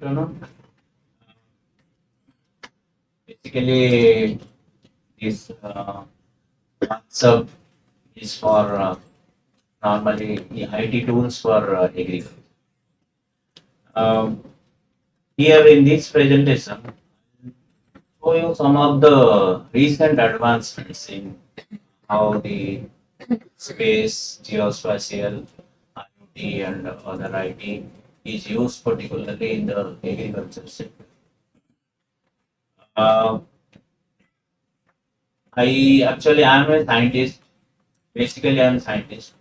afternoon. Basically, this WhatsApp is for normally the IT tools for agriculture. Um, Here in this presentation, show you some of the recent advancements in how the space, geospatial, IoT, and other IT is used, particularly in the agriculture sector. Uh, I'm a scientist. Basically, I'm a scientist,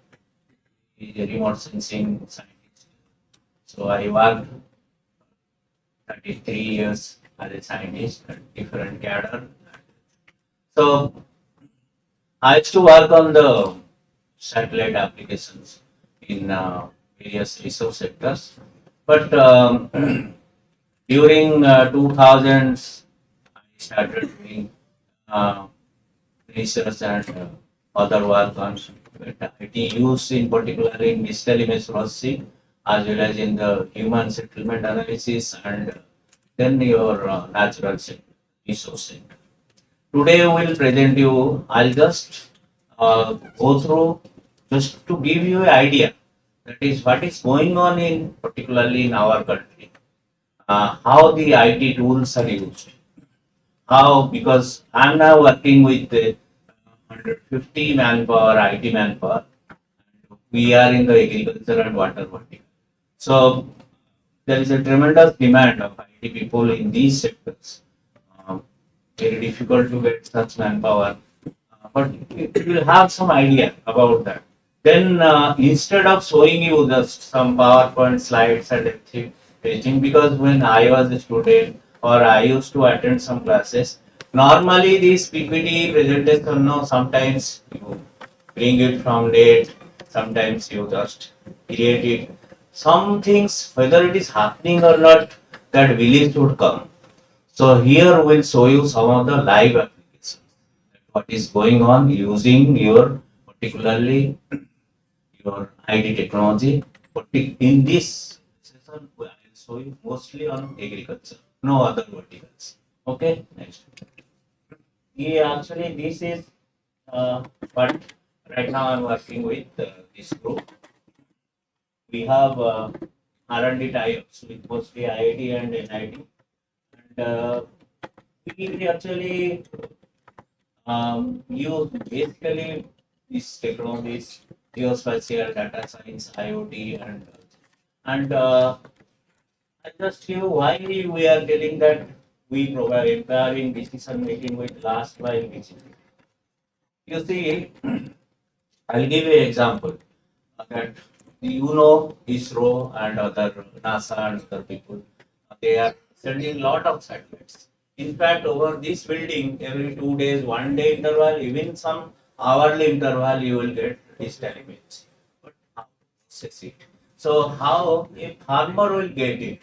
a remote sensing scientist. So I worked 33 years as a scientist at different cadre. So I used to work on the satellite applications in various resource sectors. But during 2000s, I started doing uh, research and other work on IT use in particular in digital image processing as well as in the human settlement analysis and then your natural resource sector. Today we will present you, I'll just go through just to give you an idea that is what is going on in particularly in our country, how the IT tools are used. How? Because I'm now working with 150 manpower, IT manpower. We are in the agriculture and water vertical. So there is a tremendous demand of IT people in these sectors. Very difficult to get such manpower, but you will have some idea about that. Then instead of showing you just some PowerPoint slides and everything, because when I was a student or I used to attend some classes, normally these PPT presentation, no, sometimes you bring it from date, sometimes you just create it. Some things, whether it is happening or not, that belief should come. So here we'll show you some of the live applications. What is going on using your particularly your IT technology. But in this session, I will show you mostly on agriculture, no other verticals. Okay, next. Actually, this is what right now I'm working with this group. We have R&D tie-ups with mostly IIT and NIT. And we actually use basically these technologies, geospatial, data science, IoT, and I just you why we are telling that we provide empowering decision making with last mile decision. You see, I'll give you an example that ISRO and other NASA and other people, they are sending lot of satellites. In fact, over this building, every 2 days, 1 day interval, even some hourly interval, you will get this telemedicine. But how to process it? So how a farmer will get it?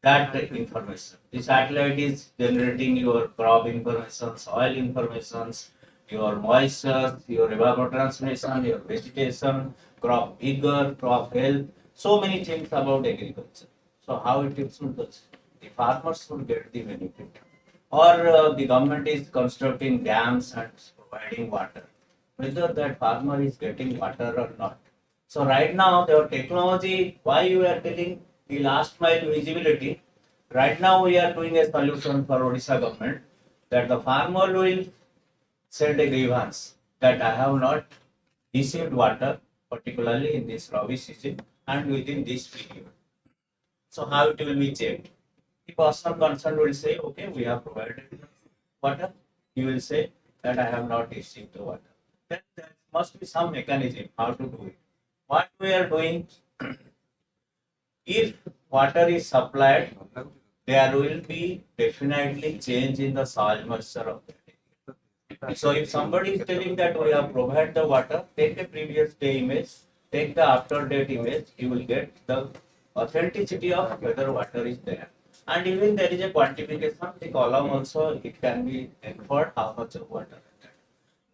That information. The satellite is generating your crop information, soil information, your moisture, your evapotranspiration, your vegetation, crop vigor, crop health, so many things about agriculture. So how it should the farmers should get the benefit. Or the government is constructing dams and providing water, whether that farmer is getting water or not. So right now the technology, why you are telling the last mile visibility, right now we are doing a solution for Odisha government that the farmer will send a grievance that I have not received water, particularly in this Rabi season and within this period. So how it will be checked? The person concerned will say, okay, we have provided water. He will say that I have not received the water. Then there must be some mechanism how to do it. What we are doing, if water is supplied, there will be definitely change in the soil moisture of the day. So if somebody is telling that we have provided the water, take a previous day image, take the after date image, you will get the authenticity of whether water is there. And even there is a quantification, the column also it can be inferred how much of water is there.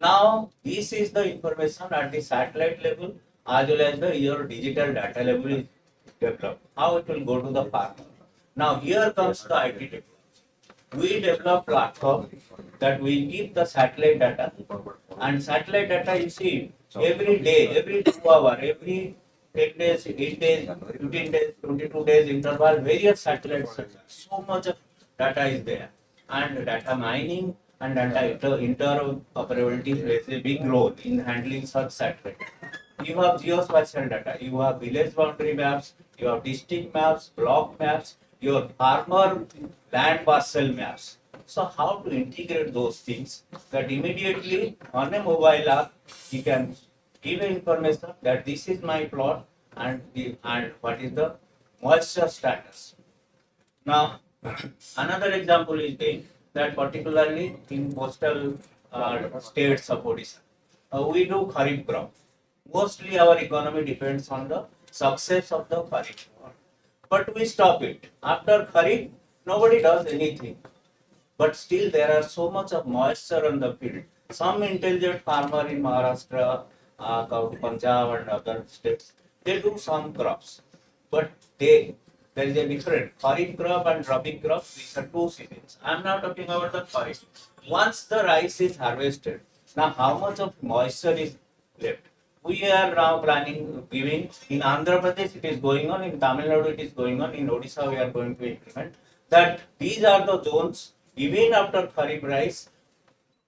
Now this is the information at the satellite level as well as the your digital data level is developed. How it will go to the farmer. Now here comes the IT technology. We develop platform that we keep the satellite data, and satellite data you see every day, every 2 hour, every 10 days, 8 days, 15 days, 22 days interval, various satellites. So much of data is there, and data mining and data interoperability plays a big role in handling such satellite. You have geospatial data, you have village boundary maps, you have district maps, block maps, your farmer land parcel maps. So how to integrate those things that immediately on a mobile app you can give information that this is my plot and what is the moisture status. Now another example is there that particularly in coastal states of Odisha, we do kharif crop. Mostly our economy depends on the success of the kharif, but we stop it after kharif. Nobody does anything, but still there are so much of moisture on the field. Some intelligent farmer in Maharashtra, Punjab and other states, they do some crops, but there is a difference. Kharif crop and rabi crop, these are two seasons. I am now talking about the kharif. Once the rice is harvested, now how much of moisture is left? We are now planning giving in Andhra Pradesh it is going on, in Tamil Nadu it is going on, in Odisha we are going to implement that these are the zones even after kharif rice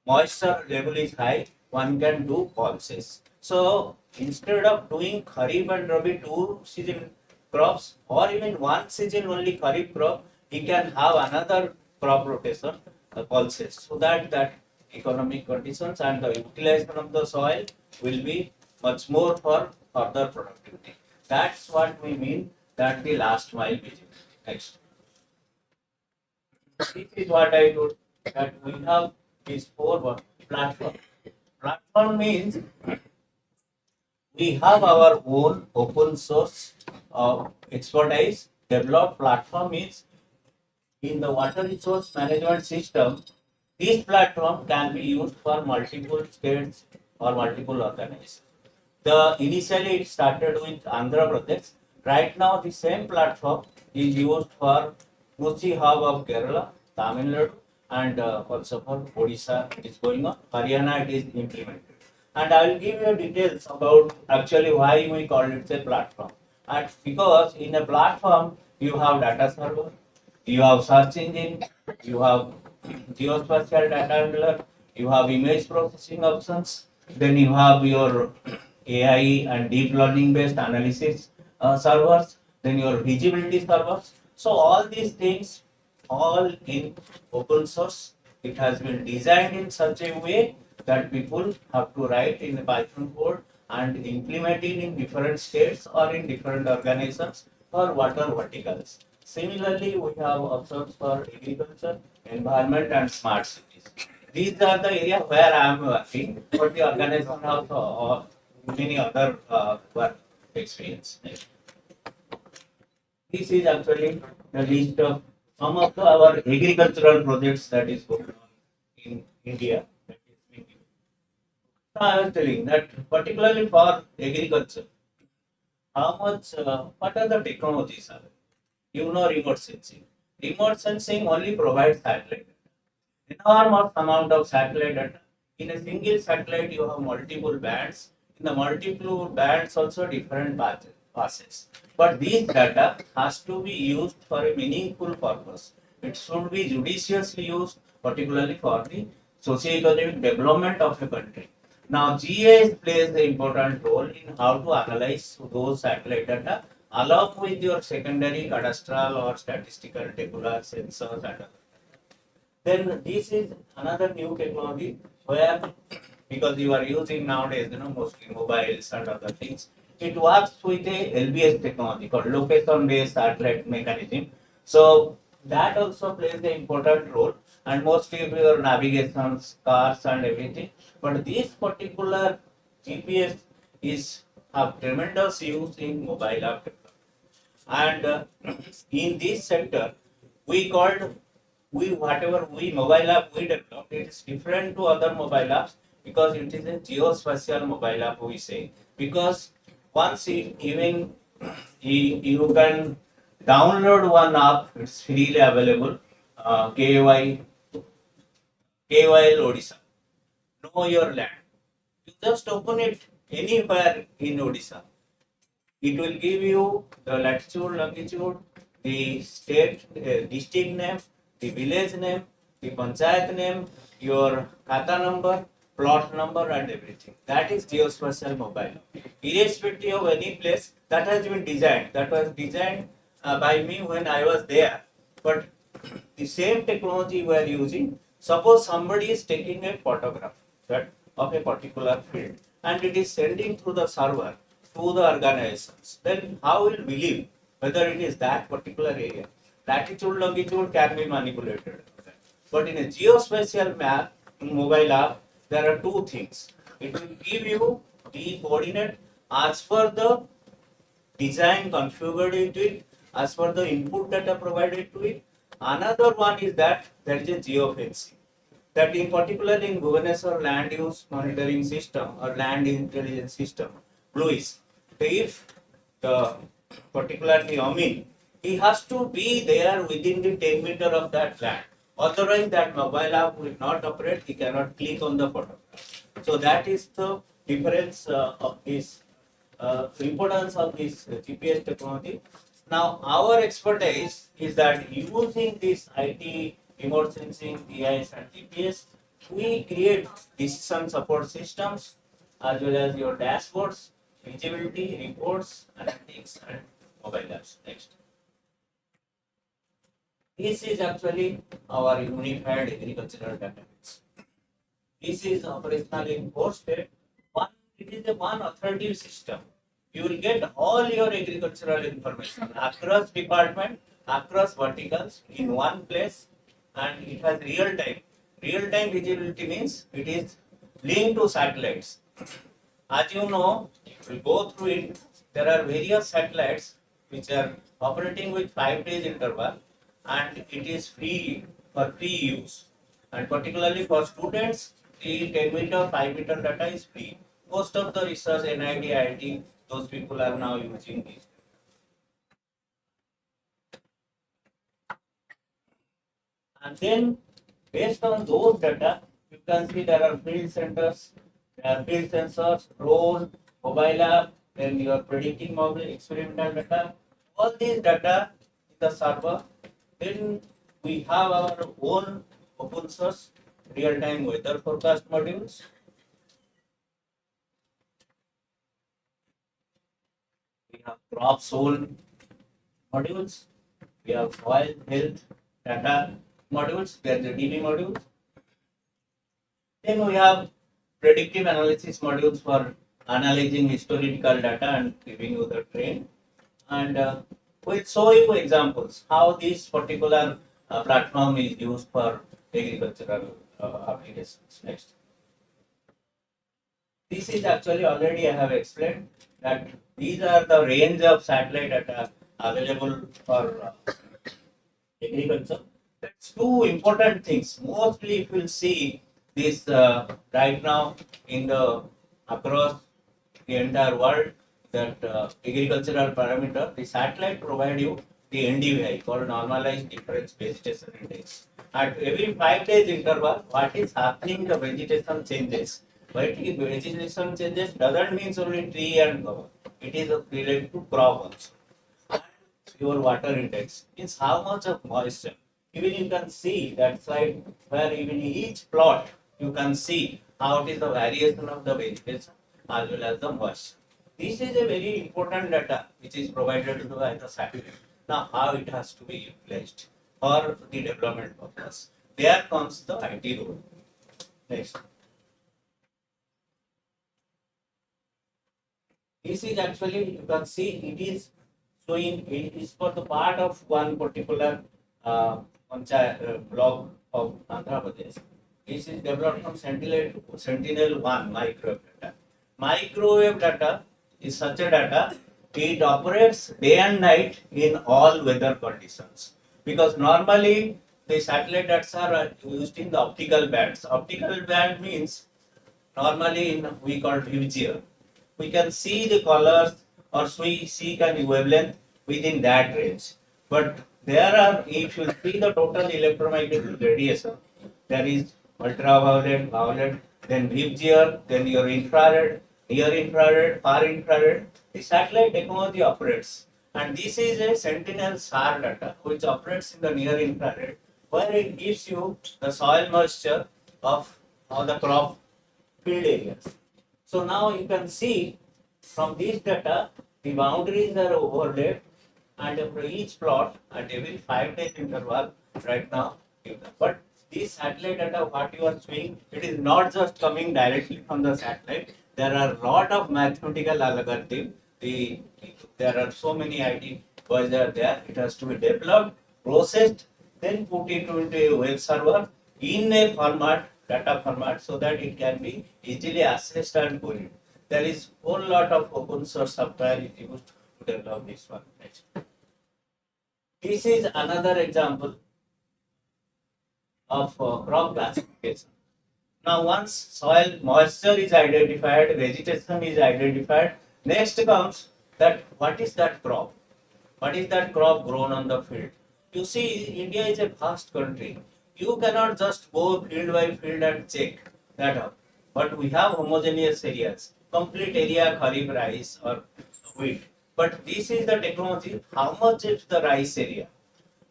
moisture level is high, one can do pulses. So instead of doing kharif and rabi two season crops or even one season only kharif crop, he can have another crop rotation pulses so that economic conditions and the utilization of the soil will be much more for further productivity. That's what we mean that the last mile visit. Next. This is what I told that we have these four platform. Platform means we have our own open source expertise. Developed platform means in the water resource management system, this platform can be used for multiple states or multiple organizations. The initially it started with Andhra Pradesh. Right now, the same platform is used for Kochi hub of Kerala, Tamil Nadu, and also for Odisha. It is going on. Haryana it is implemented. And I will give you details about actually why we call it a platform. And because in a platform you have data server, you have search engine, you have geospatial data handler, you have image processing options, then you have your AI and deep learning based analysis servers, then your visibility servers. So all these things all in open source. It has been designed in such a way that people have to write in a Python code and implement it in different states or in different organizations for water verticals. Similarly, we have options for agriculture, environment, and smart cities. These are the areas where I am working, but the organization have many other work experience. This is actually the list of some of our agricultural projects that is going on in India. So I was telling that particularly for agriculture, how much, what are the technologies are? You know, remote sensing. Remote sensing only provides satellite data. Enormous amount of satellite data. In a single satellite, you have multiple bands. In the multiple bands, also different passes. But this data has to be used for a meaningful purpose. It should be judiciously used, particularly for the socio-economic development of a country. Now, GIS plays an important role in how to analyze those satellite data along with your secondary cadastral or statistical tabular sensors and other. Then this is another new technology where because you are using nowadays, mostly mobiles and other things, it works with a LBS technology called location based satellite mechanism. So that also plays an important role and mostly for your navigations, cars and everything. But this particular GPS is have tremendous use in mobile app development. And in this sector, we called we whatever we mobile app we developed, it is different to other mobile apps because it is a geospatial mobile app we say. Because once it, even you can Download one app, it's freely available. KYL Odisha. Know your land. You just open it anywhere in Odisha. It will give you the latitude, longitude, the state, district name, the village name, the panchayat name, your khata number, plot number, and everything. That is geospatial mobile. Irrespective of any place, that has been designed. That was designed by me when I was there. But the same technology we are using. Suppose somebody is taking a photograph that of a particular field and it is sending through the server to the organizations. Then how will believe whether it is that particular area? Latitude, longitude can be manipulated. But in a geospatial map, mobile app, there are two things. It will give you the coordinate as per the design configured into it, as per the input data provided to it. Another one is that there is a geofencing. That in particular in Bhubaneswar land use monitoring system or land intelligence system, BLUIS, if the particularly Amin, he has to be there within the 10 meter of that land. Otherwise, that mobile app will not operate. He cannot click on the photograph. So that is the difference of this importance of this GPS technology. Now, our expertise is that using this IT, remote sensing, EIS, and GPS, we create decision support systems as well as your dashboards, visibility, reports, analytics, and mobile apps. Next. This is actually our unified agricultural database. This is operational in four states. One, it is a one authoritative system. You will get all your agricultural information across department, across verticals in one place, and it has real time. Real time visibility means it is linked to satellites. As you know, if we go through it, there are various satellites which are operating with 5 days interval, and it is free for free use. And particularly for students, the 10 meter, 5 meter data is free. Most of the research, NIT, IIT, those people are now using this. And then based on those data, you can see there are field centers, there are field sensors, drone, mobile app, then you are predicting mobile experimental data. All these data in the server. Then we have our own open source real-time weather forecast modules. We have crop soil modules. We have soil health data modules. There are the DB modules. Then we have predictive analysis modules for analyzing historical data and giving you the trend. And we'll show you examples how this particular platform is used for agricultural applications. Next. This is actually already I have explained that these are the range of satellite data available for agriculture. That's two important things. Mostly, if you will see this right now in the across the entire world, that agricultural parameter, the satellite provide you the NDVI called normalized difference vegetation index. At every 5 days interval, what is happening? The vegetation changes. But vegetation changes doesn't mean only tree and cover. It is related to crop also. Your water index means how much of moisture. Even you can see that side where even each plot you can see how it is the variation of the vegetation as well as the moisture. This is a very important data which is provided by the satellite. Now how it has to be utilized for the development purpose. There comes the IT role. Next. This is actually you can see it is showing it is for the part of one particular block of Andhra Pradesh. This is developed from Sentinel-1 microwave data. Microwave data is such a data, it operates day and night in all weather conditions. Because normally the satellite data are used in the optical bands. Optical band means normally in we call VGA. We can see the colors or we see can wavelength within that range. But there are, if you see the total electromagnetic radiation, there is ultraviolet, violet, then VGR, then your infrared, near infrared, far infrared. The satellite technology operates, and this is a sentinel SAR data which operates in the near infrared, where it gives you the soil moisture of all the crop field areas. So now you can see from this data, the boundaries are overlaid, and for each plot at every 5 days interval right now. But this satellite data, what you are seeing, it is not just coming directly from the satellite. There are a lot of mathematical algorithms. There are so many IT boys are there. It has to be developed, processed, then put it into a web server in a format, data format, so that it can be easily accessed and queried. There is whole lot of open source software used to develop this one. This is another example of crop classification. Now, once soil moisture is identified, vegetation is identified, next comes that what is that crop? What is that crop grown on the field? You see, India is a vast country. You cannot just go field by field and check that out. But we have homogeneous areas, complete area kharif rice or wheat. But this is the technology. How much is the rice area?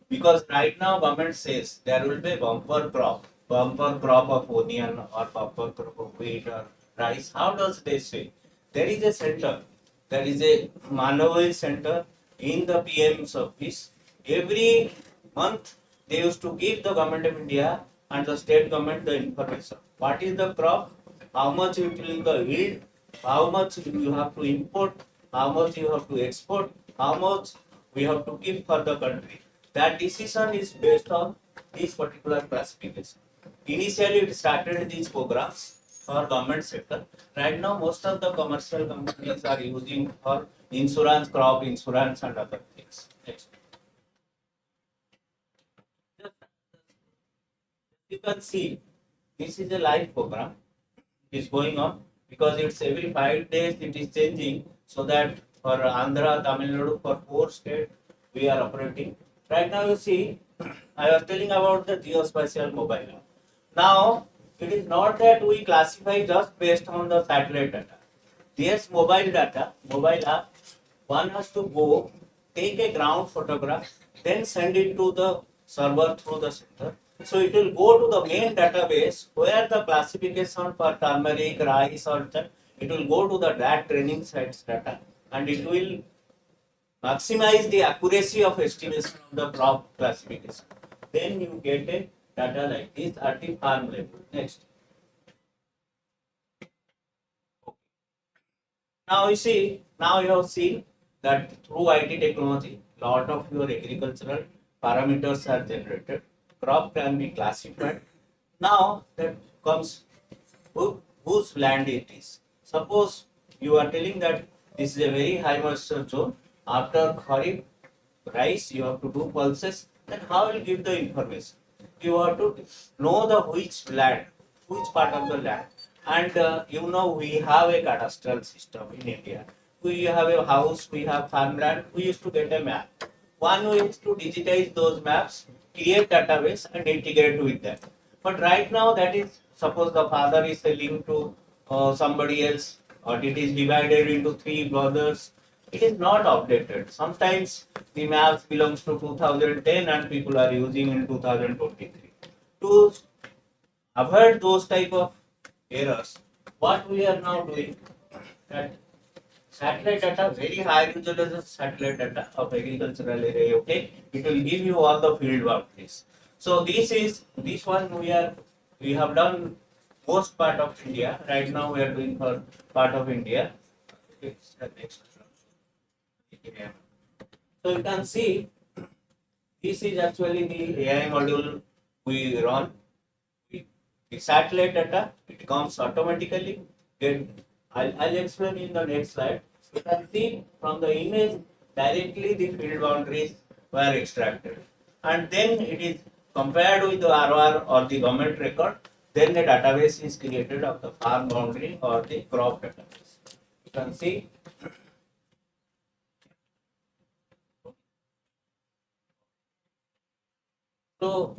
Because right now government says there will be bumper crop of onion or bumper crop of wheat or rice. How does they say? There is a center, there is a Manavi center in the PM's office. Every month they used to give the government of India and the state government the information. What is the crop? How much it will the yield? How much you have to import? How much you have to export? How much we have to keep for the country? That decision is based on this particular classification. Initially, it started these programs for government sector. Right now, most of the commercial companies are using for insurance, crop insurance, and other things. Next. You can see this is a live program. It is going on because it's every 5 days it is changing, so that for Andhra, Tamil Nadu, for 4 states we are operating. Right now you see, I was telling about the geospatial mobile app. Now, it is not that we classify just based on the satellite data. Yes, mobile app, one has to go take a ground photograph, then send it to the server through the center. So it will go to the main database where the classification for turmeric, rice, or it will go to the that training sites data, and it will maximize the accuracy of estimation of the crop classification. Then you get a data like this at the farm level. Next. Now you see, now you have seen that through IT technology, lot of your agricultural parameters are generated. Crop can be classified. Now that comes whose land it is. Suppose you are telling that this is a very high moisture zone. After Kharif rice, you have to do pulses. Then how will give the information? You have to know the which land, which part of the land. And we have a cadastral system in India. We have a house, we have farmland. We used to get a map. One way is to digitize those maps, create database, and integrate with that. But right now, that is, suppose the father is selling to somebody else, or it is divided into three brothers. It is not updated. Sometimes the maps belongs to 2010 and people are using in 2023. To avoid those type of errors, what we are now doing, that satellite data, very high resolution satellite data of agricultural area, okay, it will give you all the field boundaries. So this one we have done most part of India. Right now we are doing for part of India. It's the next. So you can see this is actually the AI module we run. The satellite data, it comes automatically. I'll explain in the next slide. You can see from the image directly the field boundaries were extracted, and then it is compared with the ROR or the government record. Then the database is created of the farm boundary or the crop database. You can see. So,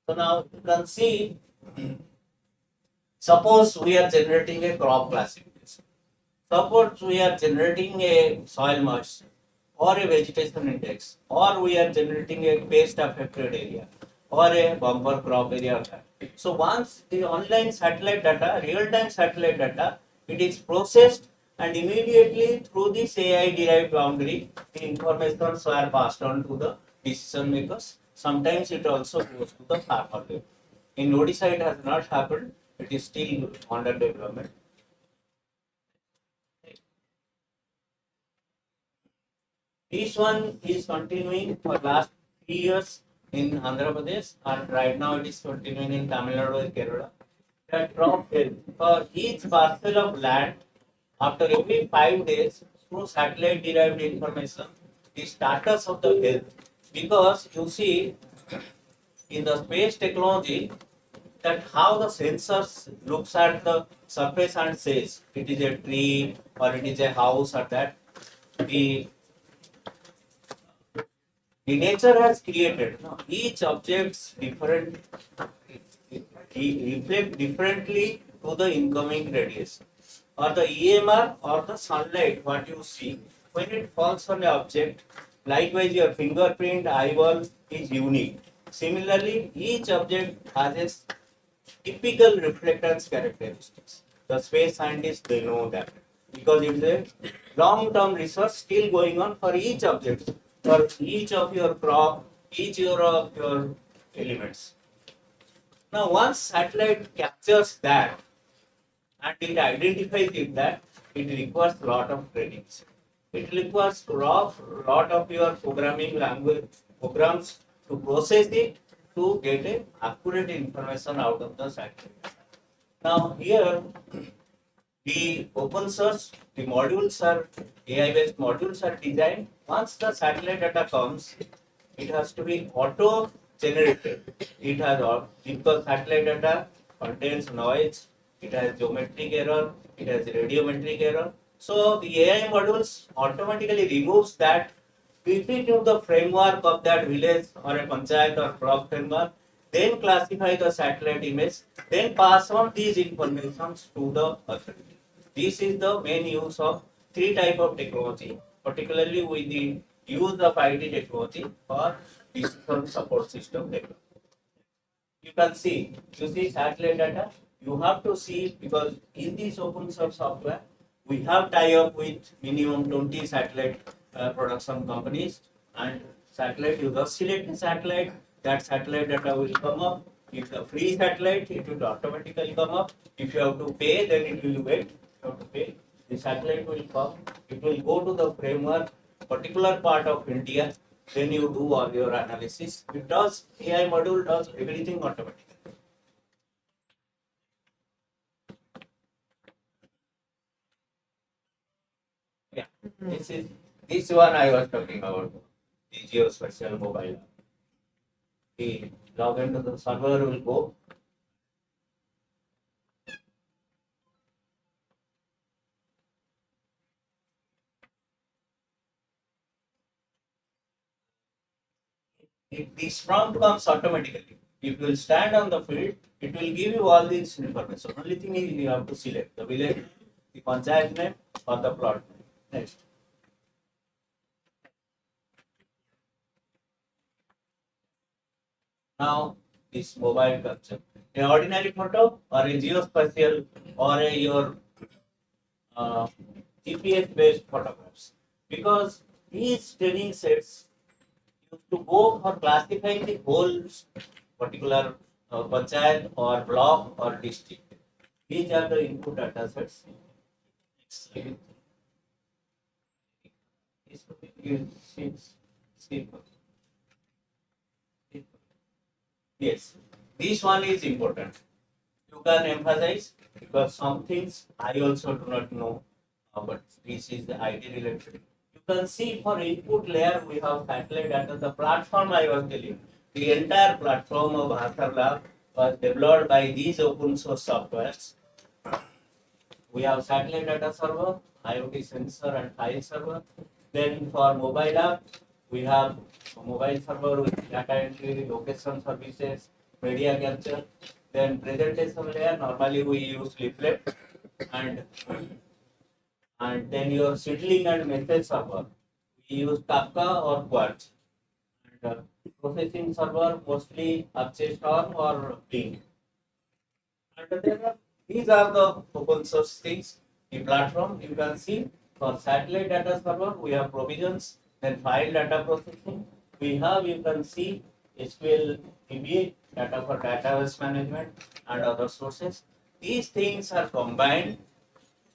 now you can see, suppose we are generating a crop classification. Suppose we are generating a soil moisture or a vegetation index, or we are generating a pest affected area or a bumper crop area. So once the online satellite data, real time satellite data, it is processed and immediately through this AI derived boundary, the informations are passed on to the decision makers. Sometimes it also goes to the farmer level. In Odisha, it has not happened. It is still under development. This one is continuing for last 3 years in Andhra Pradesh, and right now it is continuing in Tamil Nadu and Kerala. That crop health for each parcel of land after every 5 days through satellite derived information, the status of the health. Because you see in the space technology that how the sensors looks at the surface and says it is a tree or it is a house or that the the nature has created each object's different reflect differently to the incoming radiation or the EMR or the sunlight what you see when it falls on an object. Likewise, your fingerprint eyeball is unique. Similarly, each object has a typical reflectance characteristics. The space scientists they know that because it's a long-term research still going on for each object, for each of your crop, each of your elements. Now, once satellite captures that and it identifies it that it requires a lot of trainings. It requires a lot of your programming language programs to process it to get a accurate information out of the satellite. Now here the open source, the modules are AI-based modules are designed. Once the satellite data comes, it has to be auto generated. It has all because satellite data contains noise, it has geometric error, it has radiometric error. So the AI modules automatically removes that, fit it into the framework of that village or a panchayat or crop framework, then classify the satellite image, then pass on these informations to the authority. This is the main use of three type of technology, particularly with the use of IT technology for decision support system development. You can see, you see satellite data, you have to see because in this open source software, we have tie up with minimum 20 satellite production companies and satellite, you just select a satellite, that satellite data will come up. If the free satellite, it will automatically come up. If you have to pay, then it will wait. You have to pay. The satellite will come. It will go to the framework, particular part of India. Then you do all your analysis. It does, AI module does everything automatically. Yeah, this is this one I was talking about. The geospatial mobile. The log into the server will go. This prompt comes automatically. If you will stand on the field, it will give you all this information. Only thing is you have to select the village, the panchayat name, or the plot name. Next. Now, this mobile concept. An ordinary photo or a geospatial or a your uh, GPS based photographs. Because these training sets used to go for classifying the whole particular panchayat or block or district. These are the input data sets. Yes, this one is important. You can emphasize because some things I also do not know, but this is the IT related. You can see for input layer we have satellite data. The platform I was telling, the entire platform of Bhasar Lab was developed by these open source softwares. We have satellite data server, IoT sensor and file server. Then for mobile app, we have a mobile server with data entry, location services, media capture. Then presentation layer, normally we use leaflet, and then your scheduling and message server, we use Kafka or Quartz. And processing server, mostly Apache Storm or Blink. And these are the open source things. The platform you can see for satellite data server, we have provisions, then file data processing. We have, you can see, SQL DBA, data for database management and other sources. These things are combined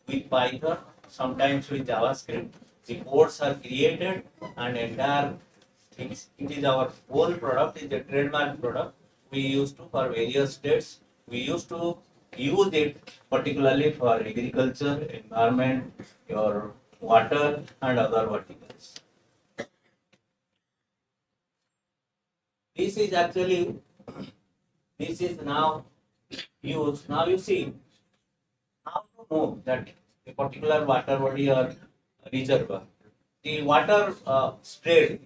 with Python, sometimes with JavaScript. The codes are created and entire things. It is our whole product, is a trademark product. We used to for various states. We used to use it particularly for agriculture, environment, your water and other verticals. This is actually, this is now used. Now you see how to know that a particular water body or reservoir. The water spread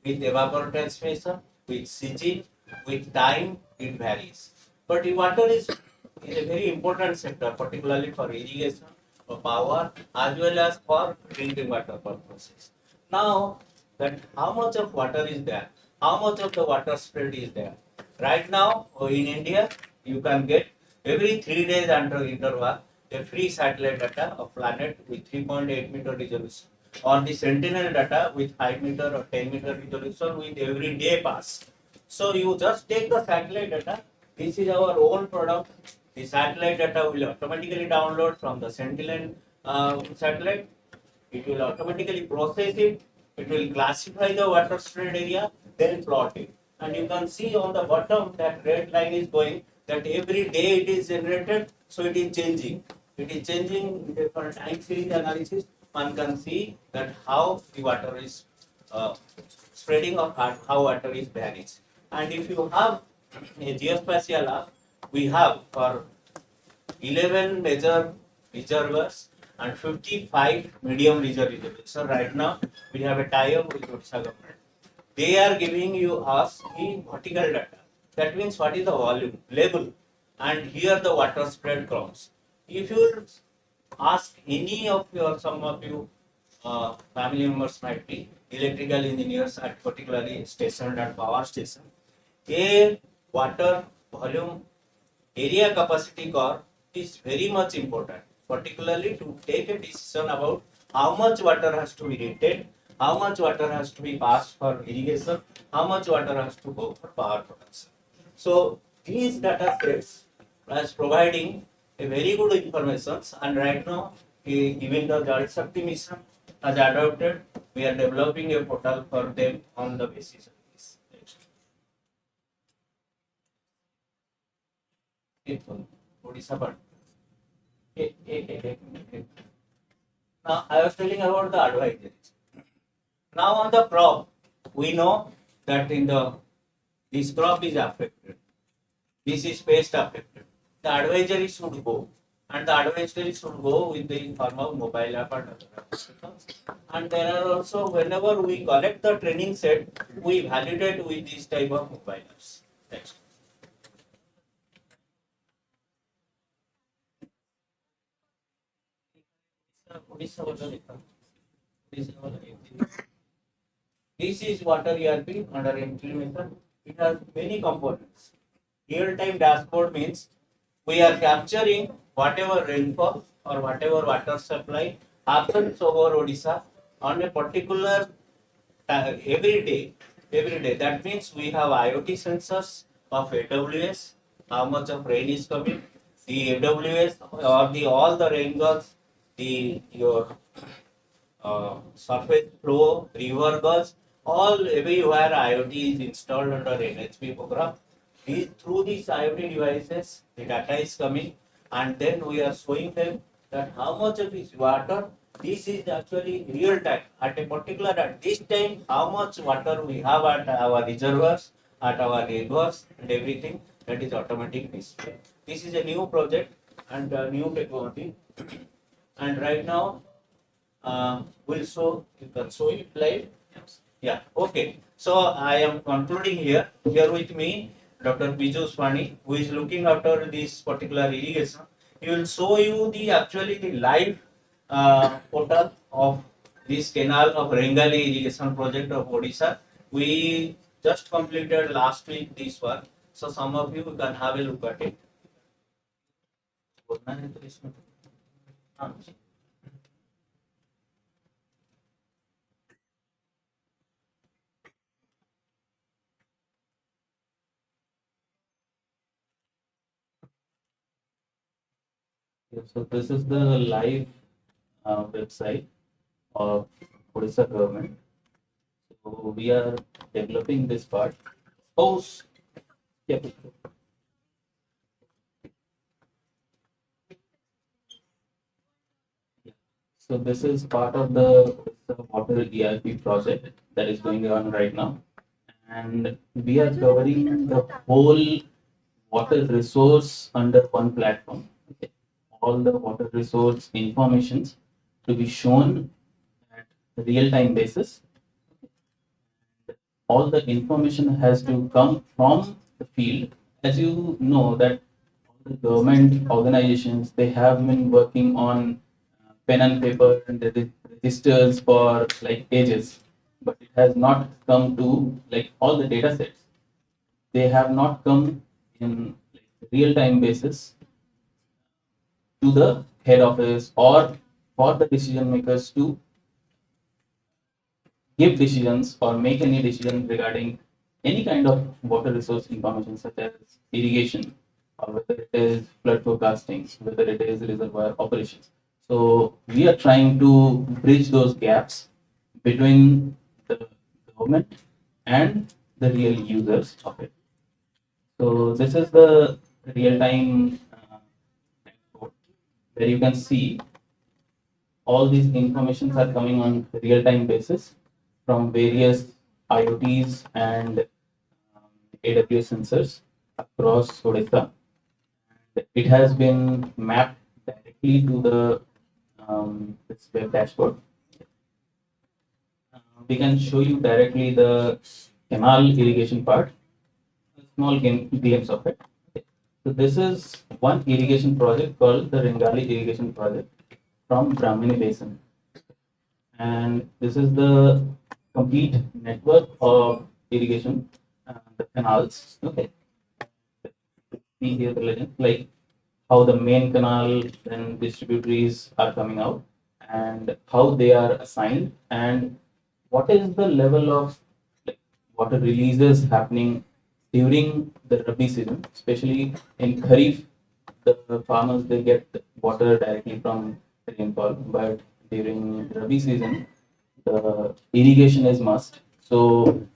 with evapotranspiration, with sieving, with time, it varies. But the water is a very important sector, particularly for irrigation, for power, as well as for drinking water purposes. Now, that how much of water is there? How much of the water spread is there? Right now, in India, you can get every 3 days under interval a free satellite data of planet with 3.8 meter resolution, or the sentinel data with 5 meter or 10 meter resolution with every day pass. So you just take the satellite data. This is our own product. The satellite data will automatically download from the sentinel satellite. It will automatically process it. It will classify the water spread area, then plot it. And you can see on the bottom that red line is going, that every day it is generated, so it is changing. It is changing for time series analysis. One can see that how the water is spreading or how water is vanished. And if you have a geospatial app, we have for 11 major reservoirs and 55 medium reservoirs. So right now we have a tie-up with Odisha government. They are giving you us the vertical data. That means what is the volume, level, and here the water spread comes. If you ask any of your, some of you family members might be electrical engineers at particularly station and power station, a water volume area capacity curve is very much important, particularly to take a decision about how much water has to be retained, how much water has to be passed for irrigation, how much water has to go for power production. So these data sets are providing a very good information, and right now, even the Jal Shakti mission has adopted, we are developing a portal for them on the basis of this. Odisha part. Now I was telling about the advisories. Now on the crop, we know that in the this crop is affected. This is pest affected. The advisory should go, and the advisory should go with the form of mobile app and other applications. And there are also, whenever we collect the training set, we validate with this type of mobile apps. Next. This is water ERP under implementation. It has many components. Real-time dashboard means we are capturing whatever rainfall or whatever water supply happens over Odisha on a particular every day. Every day. That means we have IoT sensors of AWS, how much of rain is coming, the AWS or the all the rain gauge, the your surface flow, river gauge, all everywhere IoT is installed under NHP program. Through these IoT devices, the data is coming, and then we are showing them that how much of this water, this is actually real time at a particular at this time, how much water we have at our reservoirs, at our rivers, and everything, that is automatic display. This is a new project and a new technology, and right now Will show, you can show it live. Yeah, okay. So I am concluding here. Here with me, Dr. Biju Swani, who is looking after this particular irrigation. He will show you the actually the live portal of this canal of Rengali irrigation project of Odisha. We just completed last week this work. So some of you can have a look at it. Yeah, so this is the live website of Odisha government. So we are developing this part. Oh, yeah. So this is part of the water ERP project that is going on right now, and we are covering the whole water resource under one platform. Okay. All the water resource informations to be shown at real time basis. All the information has to come from the field. As you know that the government organizations, they have been working on pen and paper and the registers for like ages, but it has not come to like all the data sets. They have not come in like, real time basis to the head office or for the decision makers to give decisions or make any decision regarding any kind of water resource information such as irrigation or whether it is flood forecasting, whether it is reservoir operations. So we are trying to bridge those gaps between the government and the real users of it. So this is the real-time code where you can see all these informations are coming on real-time basis from various IoTs and AWS sensors across Odisha. It has been mapped directly to the this web dashboard. We can show you directly the canal irrigation part, small glimpse of it. So this is one irrigation project called the Rengali irrigation project from Brahmini Basin. And this is the complete network of irrigation, the canals. Okay, see here the legend, like how the main canal and distributaries are coming out and how they are assigned and what is the level of like, water releases happening during the Rabi season, especially in Kharif. The farmers they get water directly from rainfall, but during Rabi season, the irrigation is must. So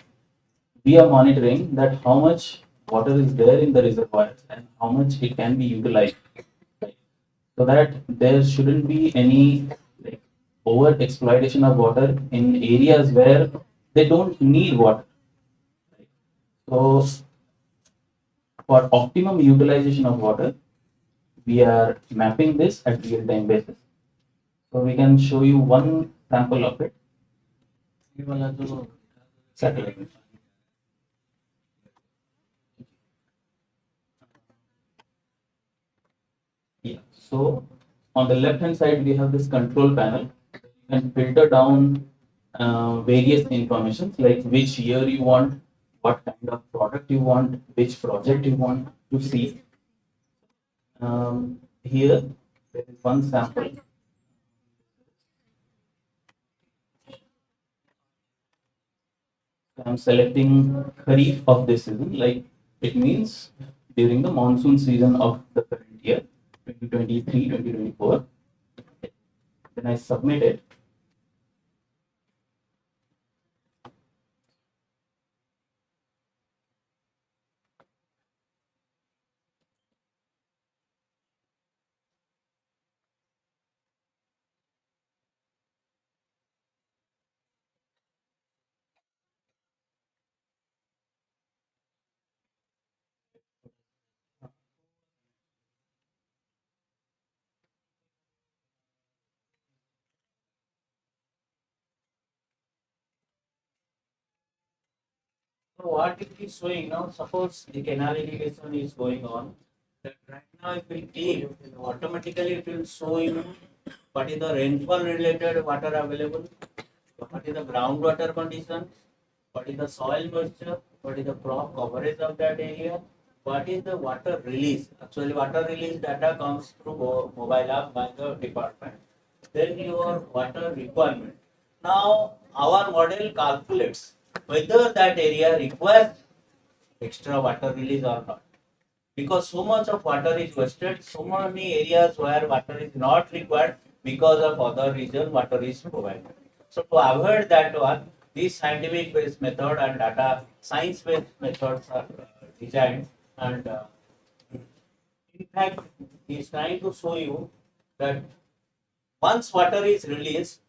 we are monitoring that how much water is there in the reservoirs and how much it can be utilized, right? So that there shouldn't be any like over exploitation of water in areas where they don't need water. Right? So for optimum utilization of water, we are mapping this at real time basis. So we can show you one sample of it. Satellite. Yeah. So on the left hand side, we have this control panel. You can filter down various informations like which year you want, what kind of product you want, which project you want to see. Here, there is one sample. I'm selecting Kharif of this season, like it means during the monsoon season of the current year, 2023, 2024. Then I submit it. So what it is showing now, suppose the canal irrigation is going on, that right now if we take, automatically it will show you what is the rainfall related water available, what is the groundwater condition, what is the soil moisture, what is the crop coverage of that area, what is the water release. Actually, water release data comes through mobile app by the department. Then your water requirement. Now, our model calculates whether that area requires extra water release or not. Because so much of water is wasted, so many areas where water is not required because of other reason water is provided. So to avoid that one, these scientific based method and data science based methods are designed, and in fact he is trying to show you that once water is released,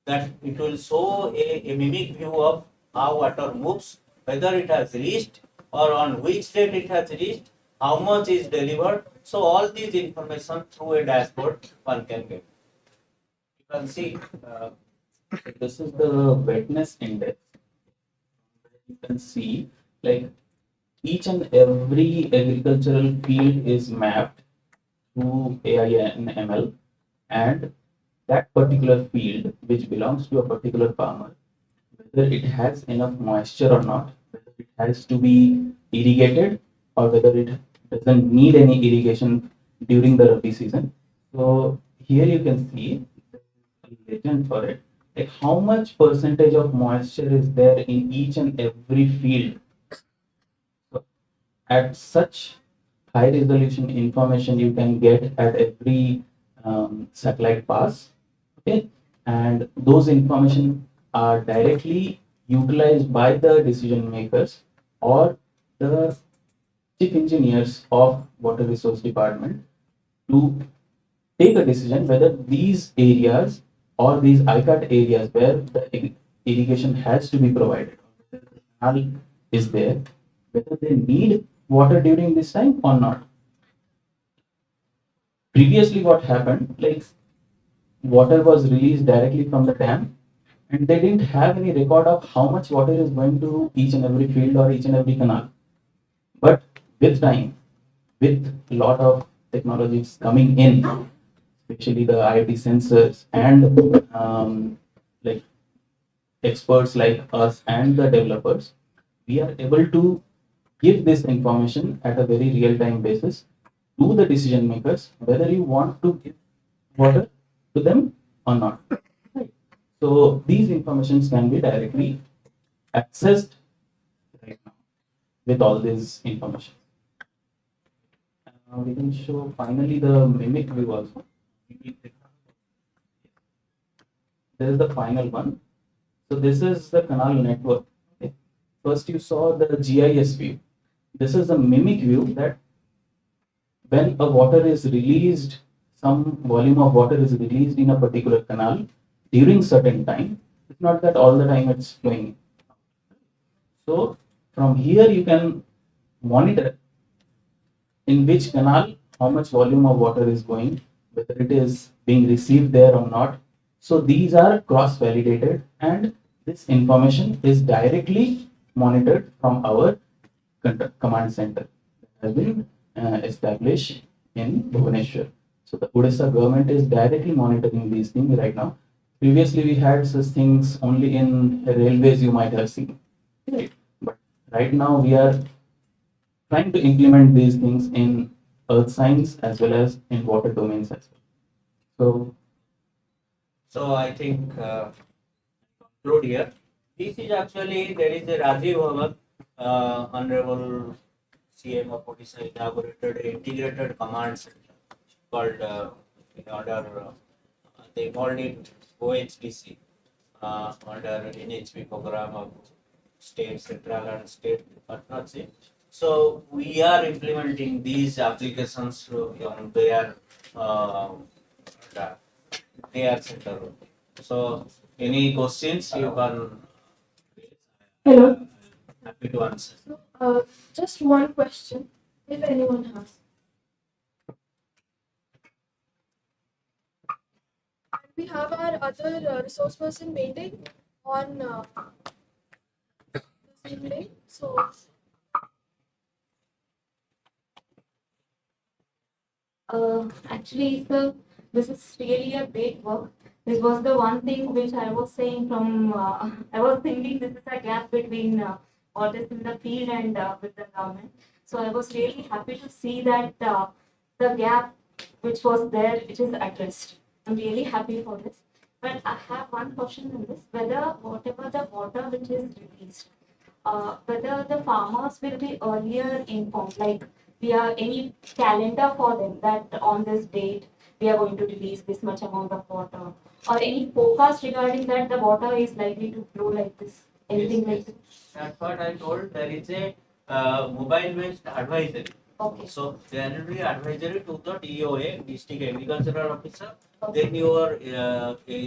that it will show a mimic view of how water moves, whether it has reached or on which date it has reached, how much is delivered. So all these information through a dashboard one can get. You can see this is the wetness index. You can see like each and every agricultural field is mapped through AI and ML, and that particular field which belongs to a particular farmer, whether it has enough moisture or not, whether it has to be irrigated or whether it doesn't need any irrigation during the Rabi season. So here you can see a legend for it, like how much percentage of moisture is there in each and every field. So at such high resolution information you can get at every satellite pass. Okay, and those information are directly utilized by the decision makers or the chief engineers of water resource department to take a decision whether these areas or these ICAT areas where the irrigation has to be provided, whether the canal is there, whether they need water during this time or not. Previously, what happened, like water was released directly from the dam, and they didn't have any record of how much water is going to each and every field or each and every canal. But with time, with a lot of technologies coming in, especially the IoT sensors and like experts like us and the developers, we are able to give this information at a very real time basis to the decision makers whether you want to give water to them or not. Right. So these informations can be directly accessed right now with all this information. We can show finally the mimic view also. This is the final one. So this is the canal network. Okay. First you saw the GIS view. This is the mimic view that when a water is released, some volume of water is released in a particular canal during certain time. It's not that all the time it's flowing. So from here you can monitor in which canal how much volume of water is going, whether it is being received there or not. So these are cross validated, and this information is directly monitored from our command center that has been established in Bhubaneswar. So the Odisha government is directly monitoring these things right now. Previously, we had such things only in railways, you might have seen. Right. But right now, we are trying to implement these things in earth science as well as in water domains as well. So I think conclude here. This is actually there is a Rajiv Bhavan, Honorable CM of Odisha inaugurated an integrated command center called in order they called it OHDC under NHP program of state central and state partnership. So we are implementing these applications on uh, their center. So any questions you can. Hello. Happy to answer. So, just one question, if anyone has. We have our other resource person meeting on the same day. So, Actually, sir, this is really a great work. This was the one thing which I was saying from, I was thinking this is a gap between what is in the field and with the government. So I was really happy to see that the gap which was there, it is addressed. I'm really happy for this. But I have one question in this, whether whatever the water which is released, whether the farmers will be earlier informed, like we are any calendar for them that on this date we are going to release this much amount of water, or any forecast regarding that the water is likely to flow like this, anything like this. That's what I told. There is a mobile-based advisory. Okay. So there will be advisory to the DOA, District Agricultural Officer. Okay. Then your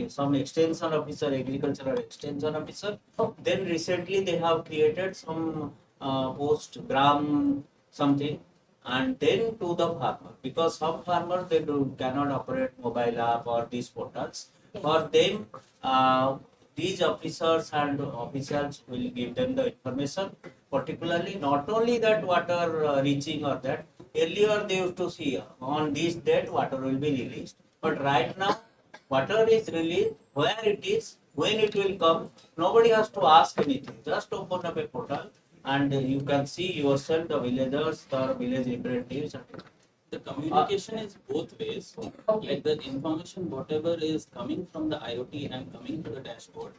some extension officer, agricultural extension officer. Okay. Then recently they have created some post gram something, and then to the farmer, because some farmers they cannot operate mobile app or these portals. Yes. For them, these officers and officials will give them the information, particularly not only that water reaching or that. Earlier they used to see on this date water will be released, but right now water is released, where it is, when it will come, nobody has to ask anything. Just open up a portal and you can see yourself, the villagers, the village representatives. The communication is both ways. Okay. Like the information, whatever is coming from the IoT and coming to the dashboard,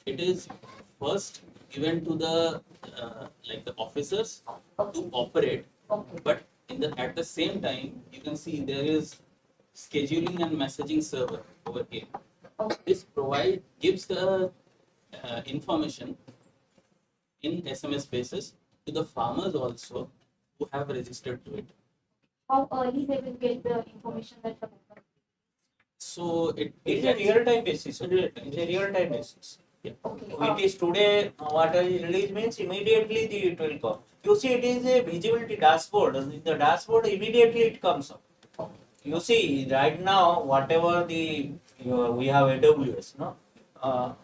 it is first given to the like the officers to operate. Okay. But at the same time, you can see there is scheduling and messaging server over here. Okay. This gives the information in SMS basis to the farmers also who have registered to it. How early they will get the information that the water. So It's a real-time basis. It's a real-time basis. Okay. It is today, water is released means immediately it will come. You see, it is a visibility dashboard. In the dashboard, immediately it comes up. You see, right now, whatever we have AWS, no,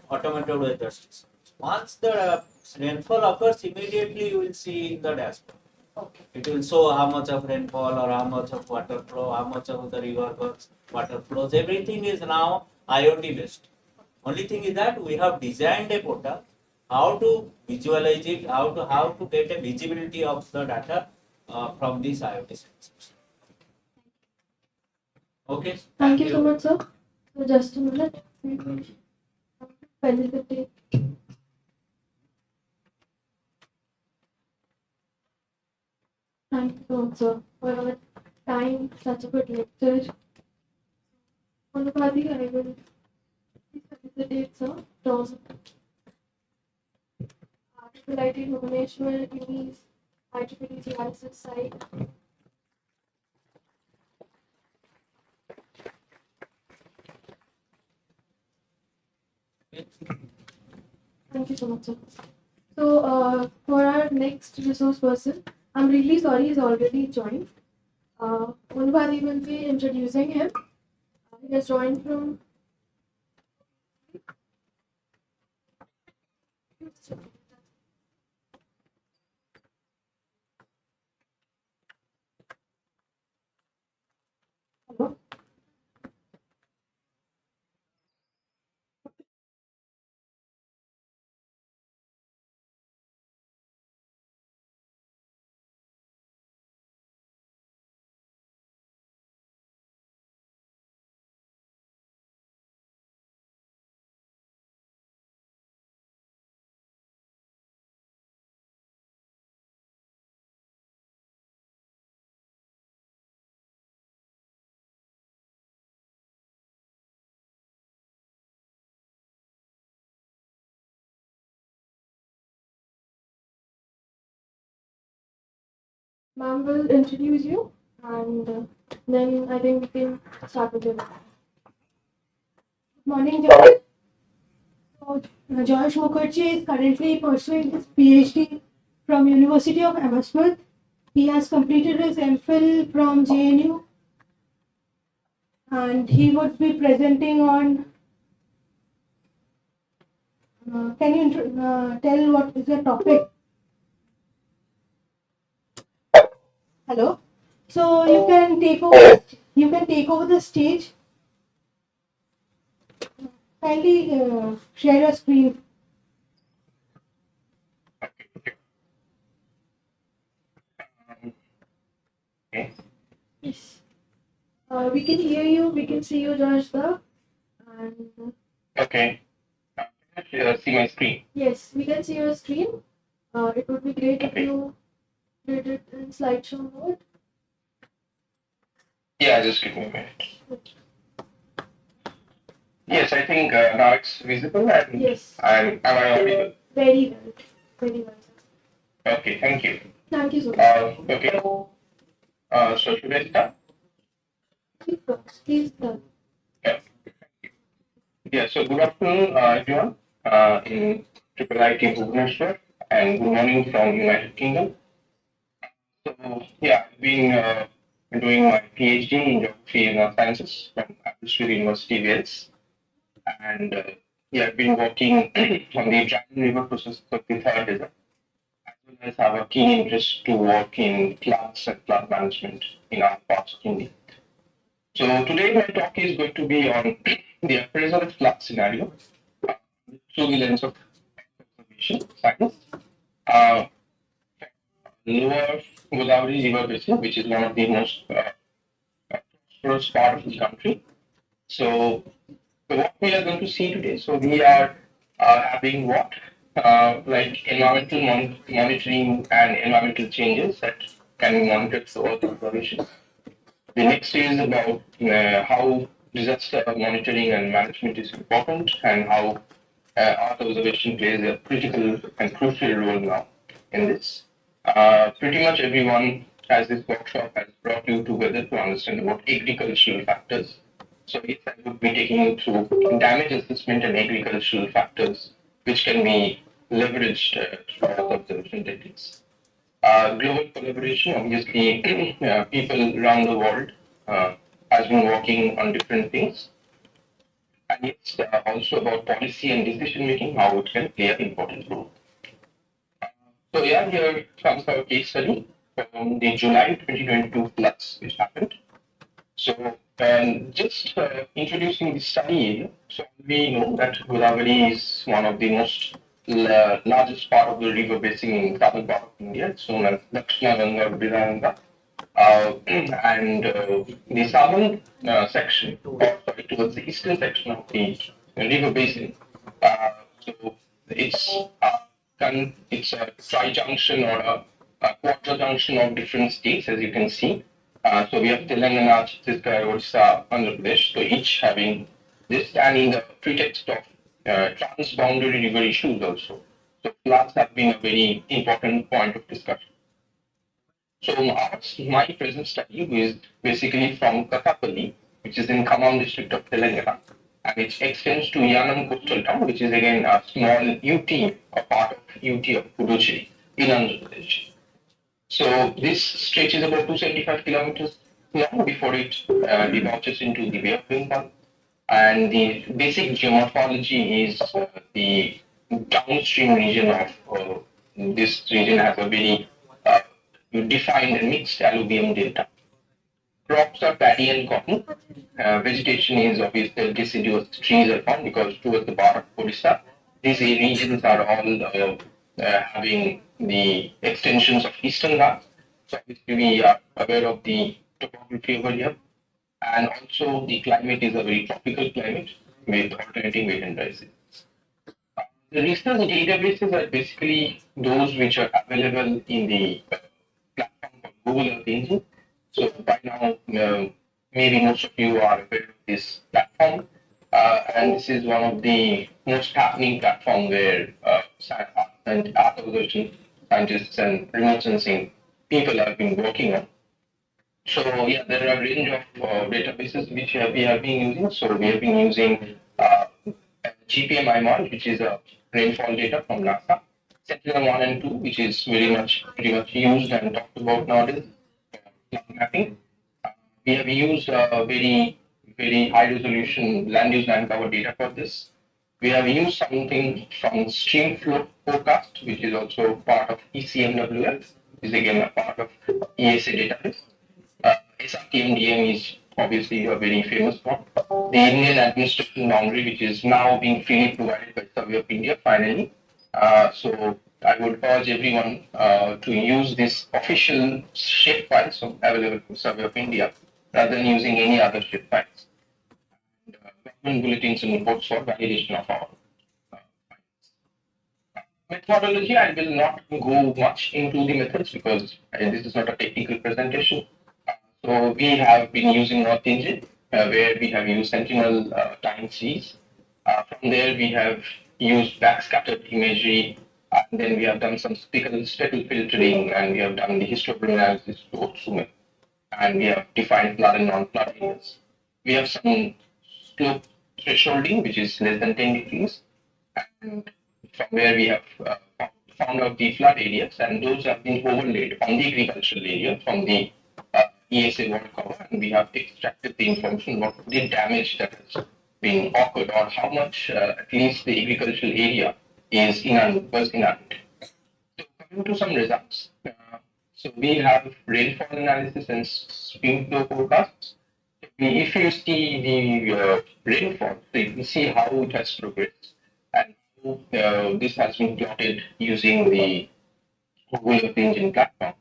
automated weather station. Once the rainfall occurs, immediately you will see in the dashboard. Okay. It will show how much of rainfall or how much of water flow, how much of the river water flows. Everything is now IoT based. Only thing is that we have designed a portal, how to visualize it, how to get a visibility of the data from these IoT sensors. Okay. thank you so much, sir. So, just a minute. Felicitate. Thank you so much, sir, for your time, such a good lecture. Anupati, I will felicitate, sir, from IIIT Bhubaneswar, UNI's IEEE GRSS site. Thank you so much, sir. So, for our next resource person, I'm really sorry he's already joined. Anupati will be introducing him. He has joined from. Hello? Ma'am will introduce you, and then I think we can start with the Good morning, Joy. So, Joy Mukherjee is currently pursuing his PhD from University of Aberystwyth. He has completed his MPhil from JNU, and he would be presenting on. Can you tell what is the topic? Hello. So you can take over. You can take over the stage. Kindly share your screen. Okay. Yes. We can hear you. We can see you, Joshua. And Okay. See my screen. yes, we can see your screen. It would be great if you did it in slideshow mode. Yeah, just give me a minute. Yes, I think now it's visible and Yes. am I audible? Very well. Very well, sir. Okay, thank you. Thank you so much. Okay. So should I start? Please start. Yeah. Yeah. So good afternoon, everyone. In IIIT Bhubaneswar, and good morning from United Kingdom. So yeah, I've been doing my PhD in geography and earth sciences from Mishra University, Wales. And yeah, I've been working on the Dragon River process of the third desert, as well as have a keen interest to work in floods and flood management in our parts of India. So today my talk is going to be on the appraisal of flood scenario through the lens of conservation science. Uh, Lower Godavari River Basin, which is one of the most prosperous part of the country. So what we are going to see today, so we are having what like environmental monitoring and environmental changes that can be monitored through Earth observation. The next is about how disaster monitoring and management is important and how Earth observation plays a critical and crucial role now in this. Pretty much everyone as this workshop has brought you together to understand about agricultural factors. So yes, I would be taking you through damage assessment and agricultural factors which can be leveraged through Earth observation techniques. Global collaboration, obviously, people around the world has been working on different things. And it's also about policy and decision making, how it can play an important role. So yeah, here comes our case study from the July 2022 floods which happened. So just introducing the study, so we know that Godavari is one of the most largest part of the river basin in southern part of India. It's known as Dakshina Ganga Vidanga. And the southern section, or sorry, towards the eastern section of the river basin, so it's it's a tri-junction or a quadra-junction of different states, as you can see. So we have Telangana, Chhattisgarh, Odisha, Andhra Pradesh, so each having this, and in the pretext of trans-boundary river issues also. So floods have been a very important point of discussion. So my present study is basically from Kathapalli, which is in Khammam district of Telangana, and it extends to Yanam coastal town, which is again a small UT, a part of UT of Puducherry in Andhra Pradesh. So this stretch is about 275 kilometers long before it debouches into the Bay of Bengal. And the basic geomorphology is the downstream region of this region has a very defined and mixed alluvium delta. Crops are paddy and cotton. Vegetation is obviously deciduous trees are found because towards the part of Odisha, these regions are all having the extensions of eastern Ghats. So obviously we are aware of the topography over here. And also the climate is a very tropical climate with alternating wet and dry seasons. The research databases are basically those which are available in the platform called Google Earth Engine. So by now, maybe most of you are aware of this platform, and this is one of the most happening platform where and artificial scientists and remote sensing people have been working on. So yeah, there are a range of databases which we have been using. So we have been using GPM-IMOD, which is a rainfall data from NASA. Sentinel-1 and 2, which is pretty much used and talked about nowadays. Cloud mapping. We have used very high resolution land use land cover data for this. We have used something from stream flow forecast, which is also part of ECMWF. is again a part of ESA database. SRKMDM is obviously a very famous one. The Indian Administration Boundary, which is now being freely provided by Survey of India, finally. So I would urge everyone to use this official shape files available from Survey of India rather than using any other shape files. And, government bulletins and reports for validation of our methodology. I will not go much into the methods because this is not a technical presentation. So we have been using North Engine, where we have used Sentinel time series. From there, we have used backscattered imagery, and then we have done some speckle filtering, and we have done the histogram analysis to Otsume, and we have defined flood and non-flood areas. We have some slope thresholding, which is less than 10 degrees, and from where we have found out the flood areas, and those have been overlaid on the agricultural area from the ESA water cover, and we have extracted the information what the damage that has been occurred or how much at least the agricultural area is was inundated. So coming to some results. So we have rainfall analysis and stream flow forecasts. If you see the rainfall, so you can see how it has progressed, and this has been plotted using the Google Earth Engine platform,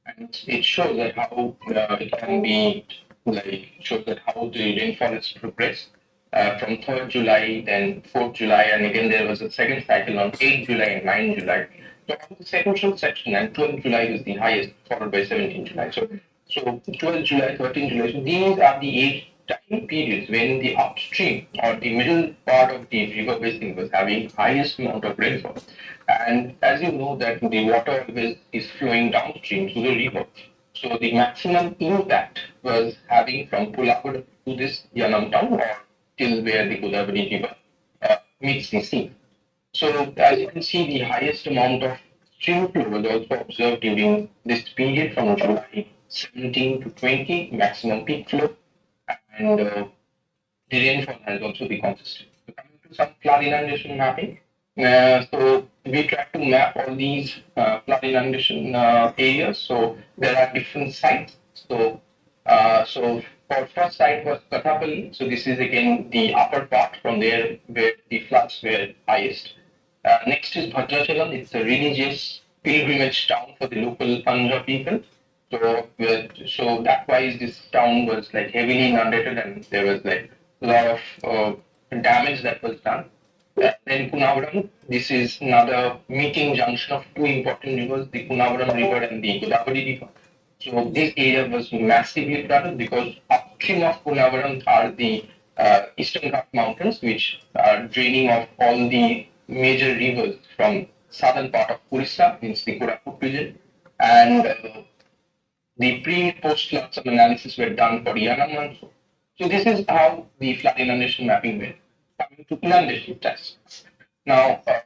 and it shows that how it can be like shows that how the rainfall has progressed from 3rd July, then 4th July, and again there was a second cycle on 8th July and 9th July. So on the central section, and 12th July is the highest, followed by 17th July. So 12th July, 13th July. So these are the 8 time periods when the upstream or the middle part of the river basin was having highest amount of rainfall. And as you know that the water is flowing downstream to the river. So the maximum impact was having from Pulapur to this Yanam town or till where the Godavari river meets the sea. So as you can see, the highest amount of stream flow was also observed during this period from July 17 to 20, maximum peak flow, and the rainfall has also been consistent. So coming to some flood inundation mapping. So we try to map all these flood inundation areas. So there are different sites. So for first site was Kathapalli. So this is again the upper part from there where the floods were highest. Next is Bhadrachalam. It's a religious pilgrimage town for the local Andhra people. So that wise this town was like heavily inundated and there was like a lot of damage that was done. Then Kunavaram, this is another meeting junction of two important rivers, the Kunavaram River and the Godavari River. So this area was massively flooded because upstream of Kunavaram are the Eastern Ghat Mountains, which are draining off all the major rivers from southern part of Orissa, means the Koraput region, and the pre-post flood some analysis were done for Yanam also. So this is how the flood inundation mapping went. Coming to inundation tests. Now, I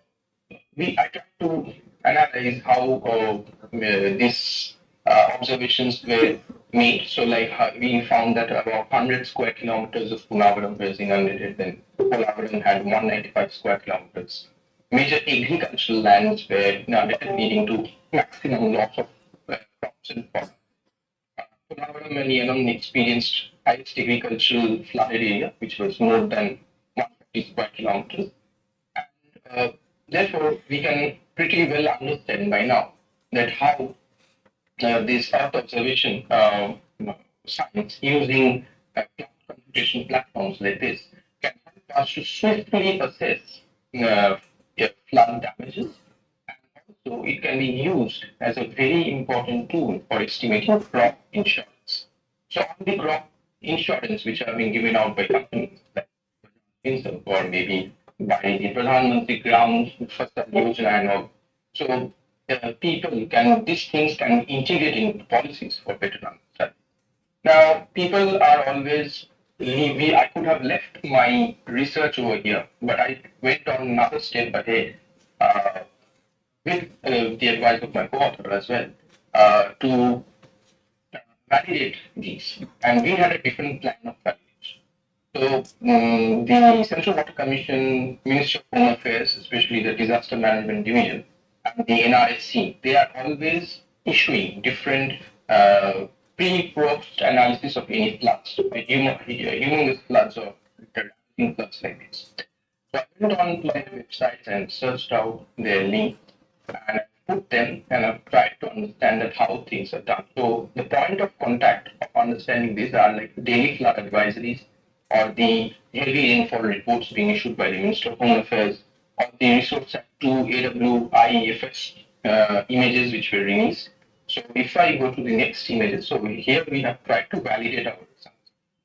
tried to analyze how these observations were made. So, like we found that about 100 square kilometers of Punavaram was inundated. Then Punavaram had 195 square kilometers. Major agricultural lands were inundated, leading to maximum loss of crops and products. Punavaram and Yanam experienced highest agricultural flooded area, which was more than 150 square kilometers. And, therefore, we can pretty well understand by now that how this Earth observation science using cloud computation platforms like this can help us to swiftly assess flood damages. So it can be used as a very important tool for estimating crop insurance. So all the crop insurance which are being given out by companies like or maybe by the Pradhan Mantri Gram Fasal Yojana and all. So these things can integrate into policies for better understanding. Now, people are always, I could have left my research over here, but I went on another step ahead. With the advice of my co-author as well, to validate these. And we had a different plan of validation. So the Central Water Commission, Ministry of Home Affairs, especially the Disaster Management Division, and the NRSC, they are always issuing different pre-post analysis of any floods, humongous floods or floods like this. So I went on to their websites and searched out their link and I put them and I've tried to understand that how things are done. So the point of contact of understanding these are like daily flood advisories or the heavy rainfall reports being issued by the Minister of Home Affairs or the Resource Act 2 AWIEFS images which were released. So if I go to the next images, so here we have tried to validate our results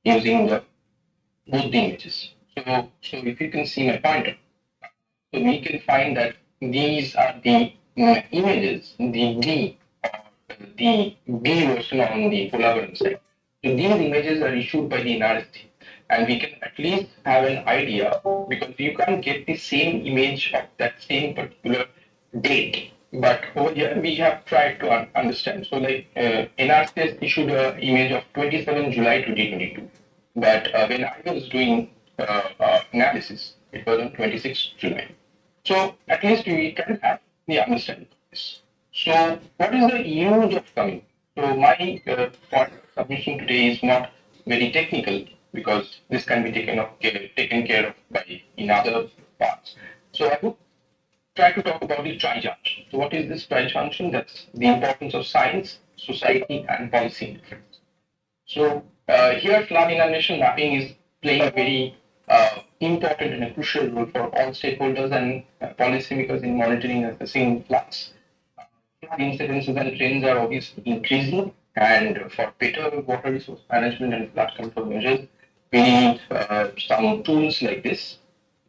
using both the images. So if you can see my pointer, so we can find that these are the images, the D or the B version on the Pulavar side. So these images are issued by the NRST and we can at least have an idea because you can't get the same image of that same particular date. But over here we have tried to understand. So like NRST has issued an image of 27 July 2022. But when I was doing analysis, it was on 26 July. So at least we can have the understanding of this. So what is the use of coming? So my point of submission today is not very technical because this can be taken care of by in other parts. So I would try to talk about the tri-junction. So what is this tri-junction? That's the importance of science, society, and policy. So here, flood inundation mapping is playing a very important and a crucial role for all stakeholders and policymakers in monitoring and assessing floods. Flood incidences and trends are obviously increasing, and for better water resource management and flood control measures, we need some tools like this.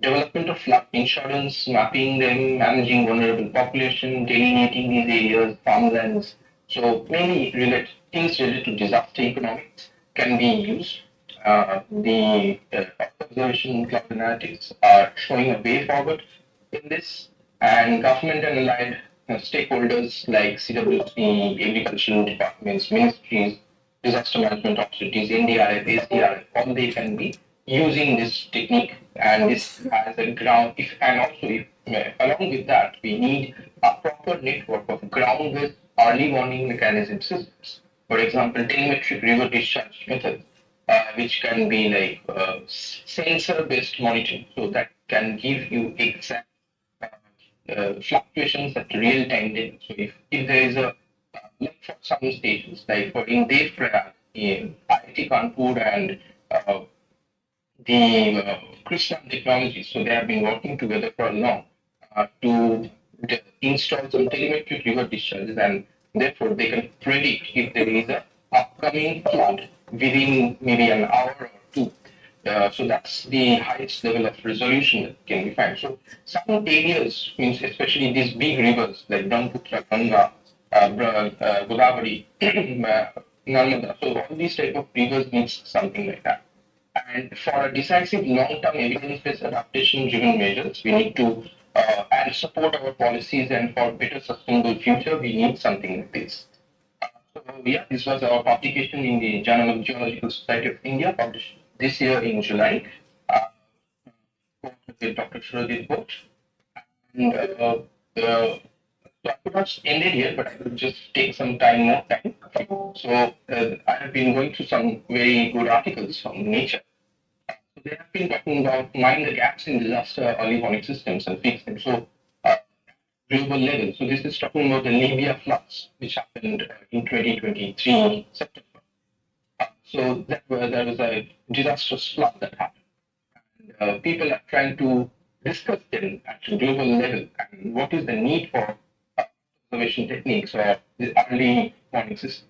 Development of flood insurance, mapping them, managing vulnerable population, delineating these areas, farmlands. So many things related to disaster economics can be used. The observation cloud analytics are showing a way forward in this, and government and allied stakeholders like CWC, agricultural departments, ministries, disaster management authorities, NDRF, ACRF, all they can be using this technique and this as a ground. And also, along with that, we need a proper network of ground-based early warning mechanism systems. For example, telemetric river discharge methods, which can be like sensor-based monitoring, so that can give you exact fluctuations at real time data. So if there is a like for some stations, like for in Devprayag, in IIT Kanpur and the Krishna technology, so they have been working together for long to install some telemetric river discharges, and therefore they can predict if there is a upcoming flood within maybe an hour or two. So that's the highest level of resolution that can be found. So some areas, means especially these big rivers like Brahmaputra, Ganga, Godavari, Narmada. So all these type of rivers needs something like that. And for a decisive long-term evidence-based adaptation-driven measures, we need to and support our policies, and for better sustainable future, we need something like this. So yeah, this was our publication in the Journal of Geological Society of India, published this year in July, with Dr. Shurajit Ghosh. And so I could have ended here, but I could just take some more time. So I have been going through some very good articles from Nature. So they have been talking about mind the gaps in disaster early warning systems and fix them. So global level. So this is talking about the Libya floods, which happened in 2023 September. So there was a disastrous flood that happened. And, people are trying to discuss them at a global level and what is the need for observation techniques or the early warning system.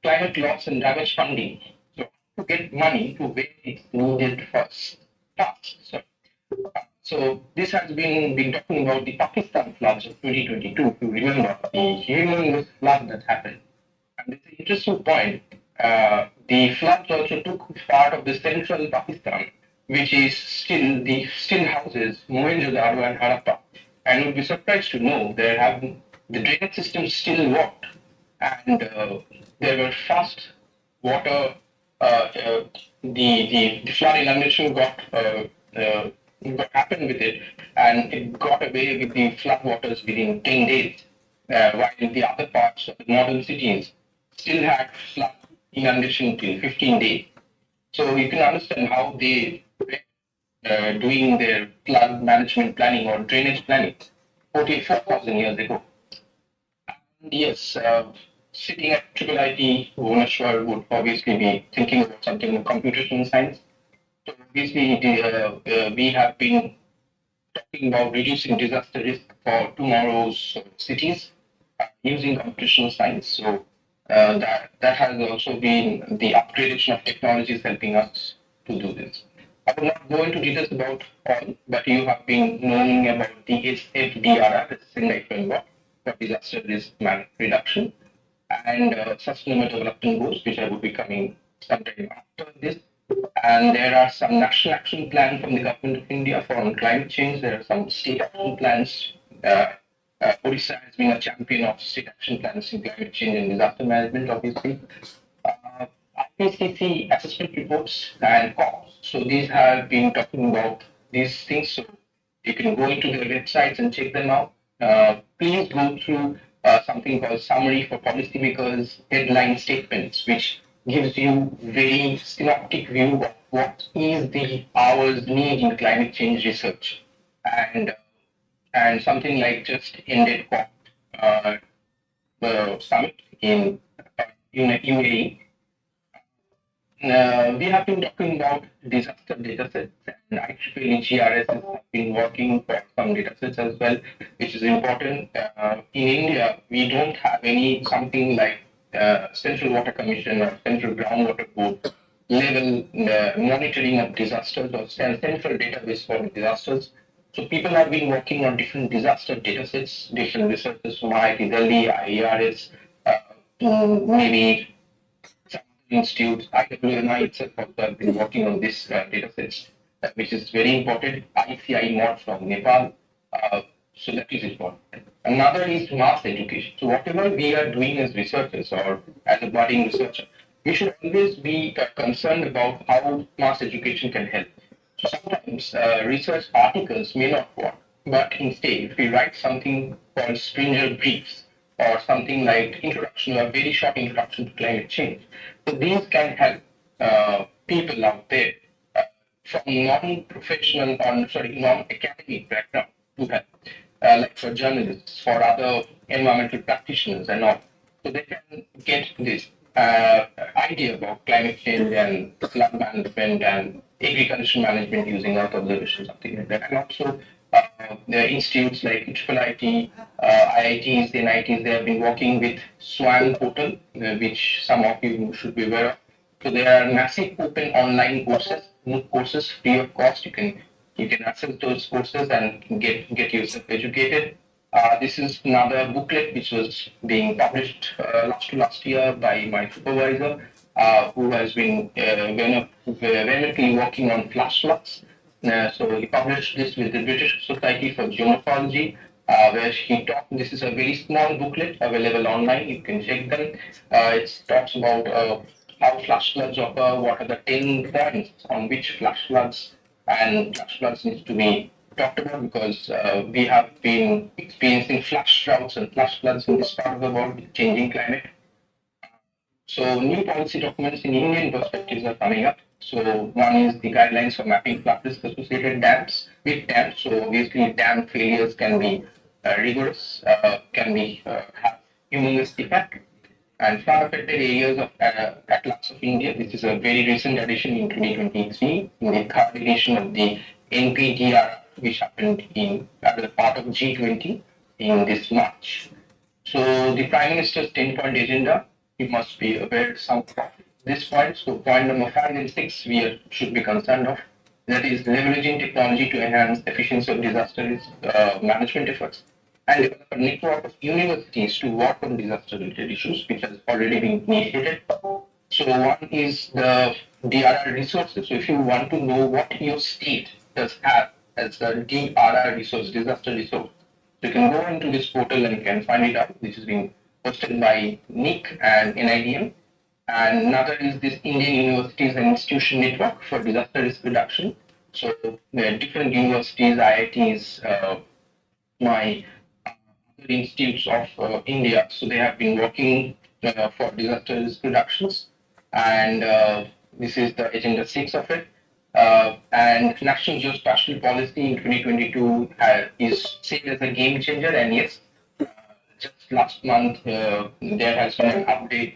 Climate loss and damage funding. So to get money to where it's needed first. Fast. So this has been talking about the Pakistan floods of 2022. If you remember the humongous flood that happened. And it's an interesting point. The floods also took part of the central Pakistan, which is still houses Mohenjo-daro and Harappa. And you'll be surprised to know the drainage system still worked, and there were fast water. The flood inundation what happened with it, and it got away with the flood waters within 10 days. while the other parts of the modern cities still had flood inundation till 15 days. So you can understand how they were doing their flood management planning or drainage planning 44,000 years ago. And yes, sitting at IIIT, Bhubaneswar would obviously be thinking about something in computational science. So obviously, we have been talking about reducing disaster risk for tomorrow's cities using computational science. So that has also been the upgradation of technologies helping us to do this. I will not go into details about all, but you have been knowing about the SFDRR, the Sendai framework for disaster risk reduction, and sustainable development goals, which I will be coming sometime after this. And there are some national action plans from the government of India for on climate change. There are some state action plans. Odisha has been a champion of state action plans in climate change and disaster management, obviously. IPCC assessment reports and COPs. So these have been talking about these things. So you can go into their websites and check them out. Please go through something called summary for policymakers headline statements, which gives you very synoptic view of what is the hour's need in climate change research. And something like just ended COP summit in UAE. We have been talking about disaster datasets, and IEEE GRSS has been working for some datasets as well, which is important. In India, we don't have any something like Central Water Commission or Central Groundwater Board level monitoring of disasters or central database for disasters. So people have been working on different disaster datasets, different researchers from IIT Delhi, IERS, maybe institutes, IIIT itself also have been working on this data sets, which is very important. ICI mod from Nepal. So that is important. Another is mass education. So whatever we are doing as researchers or as a budding researcher, we should always be concerned about how mass education can help. So sometimes research articles may not work, but instead, if we write something called stringent briefs, or something like introduction or very short introduction to climate change. So these can help people out there from non-professional or non-academic background to help, like for journalists, for other environmental practitioners and all. So they can get this idea about climate change and flood management and agricultural management using Earth observation, something like that. And also the institutes like IIIT, IITs, NITs, they have been working with SWAN portal, which some of you should be aware of. So there are massive open online courses free of cost. You can access those courses and get yourself educated. This is another booklet which was being published last year by my supervisor, who has been vehemently working on flash floods. So he published this with the British Society for Geomorphology, where he talked. This is a very small booklet available online. You can check them. It talks about how flash floods occur, what are the 10 points on which flash floods and flash floods needs to be talked about, because we have been experiencing flash droughts and flash floods in this part of the world with changing climate. So new policy documents in Indian perspectives are coming up. So one is the guidelines for mapping flood risk associated dams with dams. So obviously dam failures can be rigorous, can be have humongous effect. And flood affected areas of Atlas of India. This is a very recent addition in 2023 in the third edition of the NPDR, which happened in as a part of G20 in this March. So the Prime Minister's 10-point agenda, you must be aware some of this point. So point number 5 and 6 should be concerned of. That is leveraging technology to enhance efficiency of disaster risk management efforts and develop a network of universities to work on disaster-related issues, which has already been initiated. So one is the DRR resources. So if you want to know what your state does have as a DRR resource, disaster resource, you can go into this portal and you can find it out. This is being hosted by NIC and NIDM. And another is this Indian Universities and Institution Network for Disaster Risk Reduction. So there are different universities, IITs, my other institutes of India. So they have been working for disaster risk reductions, and this is the agenda 6 of it. And National Geospatial Policy in 2022 is seen as a game changer. And yes, just last month there has been an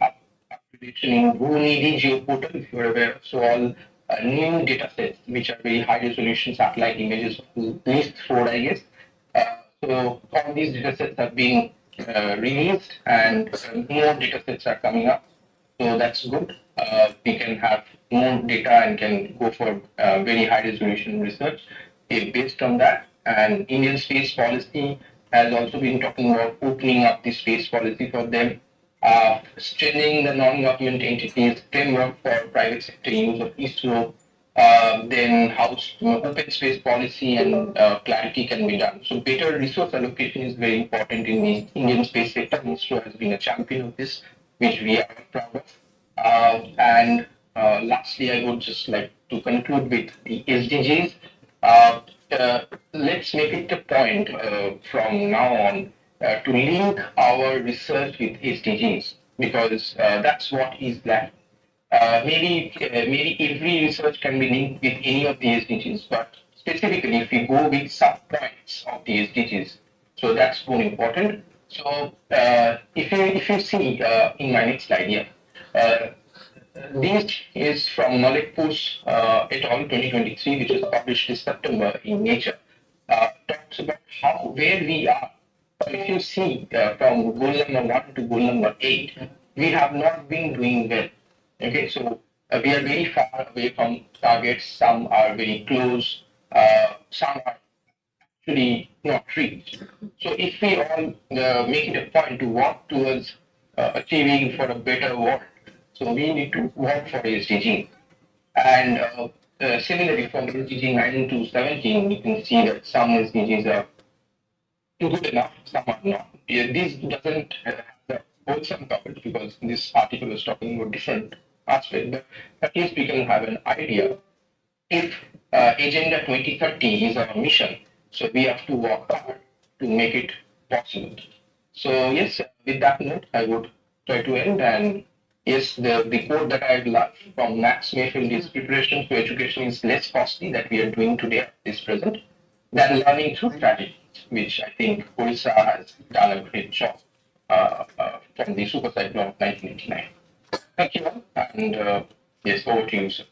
updation in Bhubaneswar geoportal, if you're aware. So all new data sets, which are very high resolution satellite images, at least 4, I guess. So all these data sets have been released, and more data sets are coming up. So that's good. We can have more data and can go for very high resolution research based on that. And Indian space policy has also been talking about opening up the space policy for them, strengthening the non-government entities framework for private sector use of ISRO. Then how open space policy and clarity can be done. So better resource allocation is very important in the Indian space sector. ISRO has been a champion of this, which we are proud of. And lastly, I would just like to conclude with the SDGs. Uh, let's make it a point from now on to link our research with SDGs, because that's what is lacking. Maybe every research can be linked with any of the SDGs, but specifically if we go with sub-points of the SDGs, so that's more important. So if you see in my next slide here, uh, this is from Malikpur's et al. 2023, which was published this September in Nature. Talks about where we are. So if you see from goal number 1 to goal number 8, we have not been doing well. Okay, so we are very far away from targets. Some are very close. Some are actually not reached. So if we all make it a point to work towards achieving for a better world, so we need to work for SDG. And similarly, from SDG 9 to 17, you can see that some SDGs are good enough, some are not. This doesn't have the wholesome coverage, because this article is talking about different aspects, but at least we can have an idea. If Agenda 2030 is our mission, so we have to work hard to make it possible. So yes, with that note, I would try to end. And yes, the quote that I've learned from Max Mayfield is preparation for education is less costly that we are doing today at this present than learning through strategy, which I think Orissa has done a great job from the super cycle of 1989. Thank you all, and yes, over to you, sir.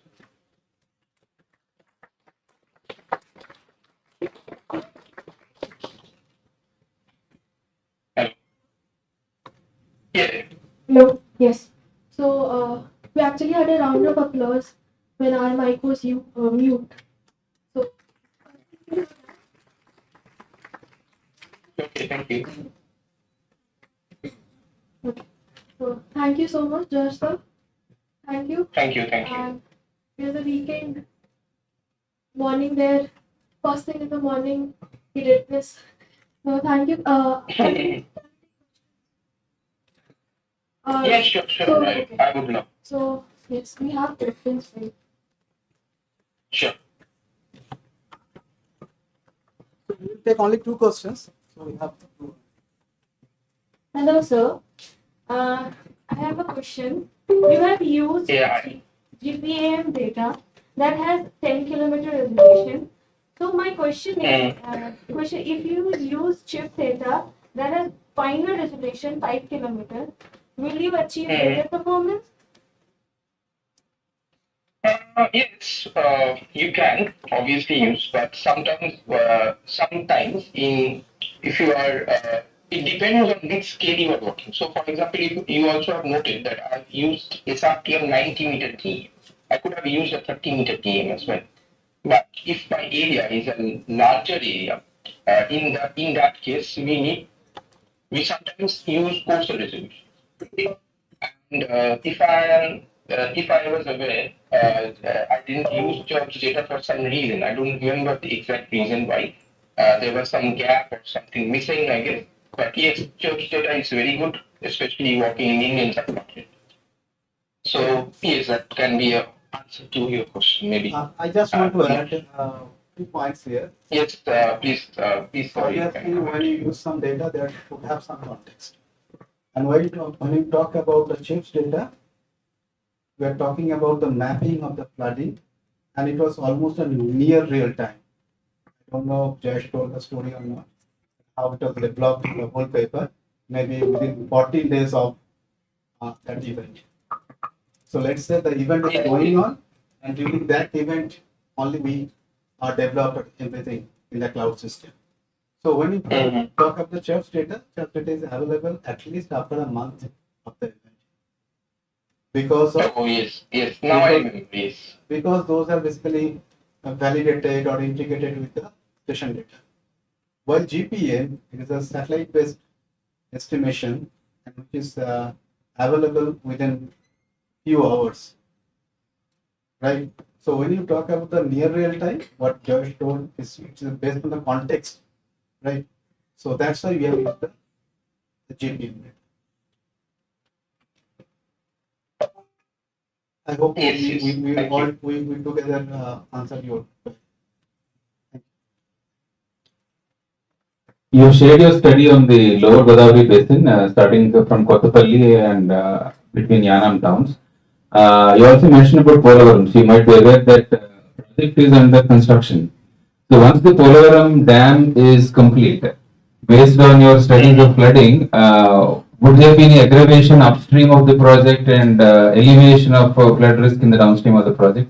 Hello. Yeah. Hello. Yes. So we actually had a round of applause when our mic was mute. So Okay, thank you. so thank you so much, Josh sir. Thank you. Thank you, thank you. And there's a weekend morning there. First thing in the morning, he did this. So thank you. Yeah, sure, So, right. okay. I would love. So yes, we have questions. Right? Sure. So we will take only 2 questions. So we have 2. Hello, sir. I have a question. You have used Yeah. GPAM data that has 10 kilometer resolution. So my question is, if you use chip data that has finer resolution, 5 kilometer, will you achieve better performance? Yes, you can obviously use, but sometimes, if you are, it depends on which scale you are working. So, for example, if you also have noted that I've used SRTM 90-meter TEM. I could have used a 30-meter TEM as well. But if my area is a larger area, in that case, we sometimes use coastal resolution. And if I was aware, I didn't use church data for some reason. I don't remember the exact reason why. There was some gap or something missing, I guess. But yes, church data is very good, especially working in Indian subcontinent. So yes, that can be an answer to your question, maybe. I just want to add, few points here. Yes, please, So sorry. obviously, when you use some data, there should have some context. And when you talk about the chips data, we are talking about the mapping of the flooding, and it was almost a near real time. I don't know if Jayesh told the story or not, how it was developed in the whole paper, maybe within 14 days of that event. So let's say the event is going on, and during that event, only we are developed everything in the cloud system. So when you talk of the chef's data is available at least after a month of the event. Because of Oh, yes. Now I remember, yes. because those are basically validated or integrated with the station data. While GPM is a satellite-based estimation and which is available within few hours, right? So when you talk about the near real time, what Josh told is it is based on the context, right? So that's why we have used the GPM data. I hope Yes, yes. Thank you. we together answer your question. You shared your study on the lower Godavari basin, starting from Kottapalli and between Yanam towns. You also mentioned about Polavaram. So you might be aware that project is under construction. So once the Polavaram dam is complete, based on your studies of flooding, would there be any aggravation upstream of the project and alleviation of flood risk in the downstream of the project?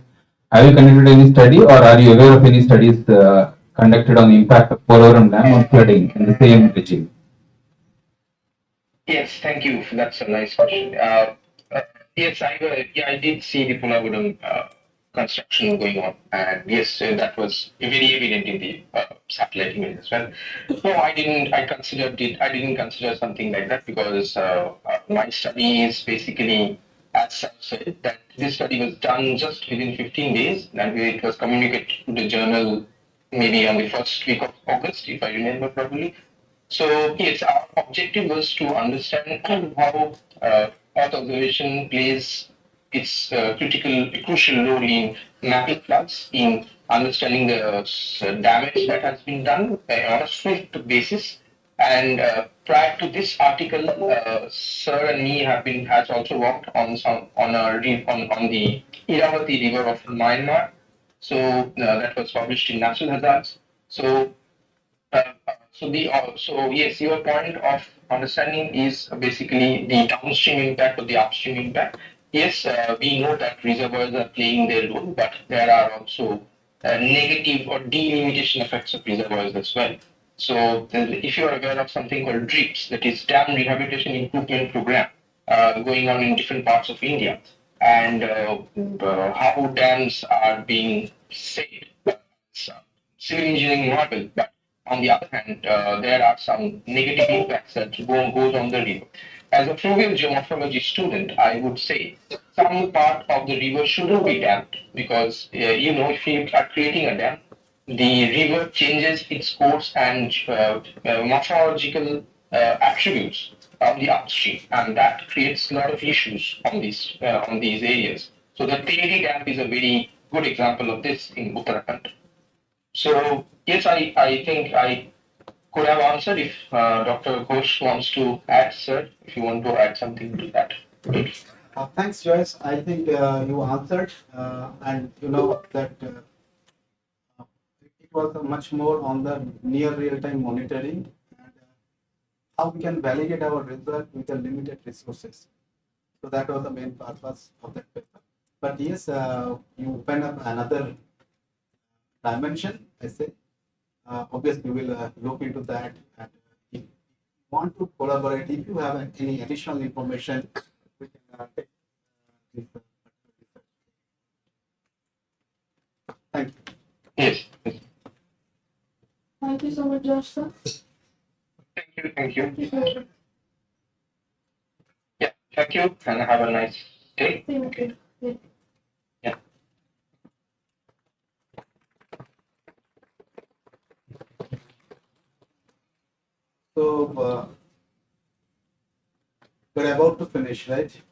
Have you conducted any study, or are you aware of any studies conducted on the impact of Polavaram dam on flooding in the same regime? Yes, thank you. That's a nice question. Yes, I did see the Punavuram construction going on, and yes, that was very evident in the satellite image as well. No, I didn't. I considered it. I didn't consider something like that because my study is basically, as such, said, that this study was done just within 15 days, and it was communicated to the journal maybe on the first week of August, if I remember properly. So yes, our objective was to understand how Earth observation plays its crucial role in mapping floods, in understanding the damage that has been done on a swift basis. And prior to this article, Sir and me has also worked on on the Irrawaddy River of Myanmar. So that was published in Natural Hazards. So so yes, your point of understanding is basically the downstream impact or the upstream impact. Yes, we know that reservoirs are playing their role, but there are also negative or delimitation effects of reservoirs as well. So if you are aware of something called DRIPS, that is Dam Rehabilitation Improvement Program, going on in different parts of India, and how dams are being saved. It's a civil engineering model, but on the other hand, there are some negative impacts that goes on the river. As a fluvial geomorphology student, I would say some part of the river shouldn't be dammed because if you are creating a dam, the river changes its course and morphological attributes on the upstream, and that creates a lot of issues on these areas. So the Tehri Dam is a very good example of this in Uttarakhand. So yes, I think I could have answered. If Dr. Ghosh wants to add, sir, if you want to add something to that. Thanks, Joyce. I think you answered, and you know that it was much more on the near real-time monitoring and how we can validate our result with the limited resources. So that was the main purpose of that paper. But yes, you open up another dimension. I say, obviously, we will look into that. And if you want to collaborate, if you have any additional information, we can take this. Thank you. Yes. Thank you so much, Josh, sir. Thank you. Thank you. Thank you so much. Yeah. Thank you, and have a nice day. Same to you. Yeah. Yeah. So we're about to finish, right?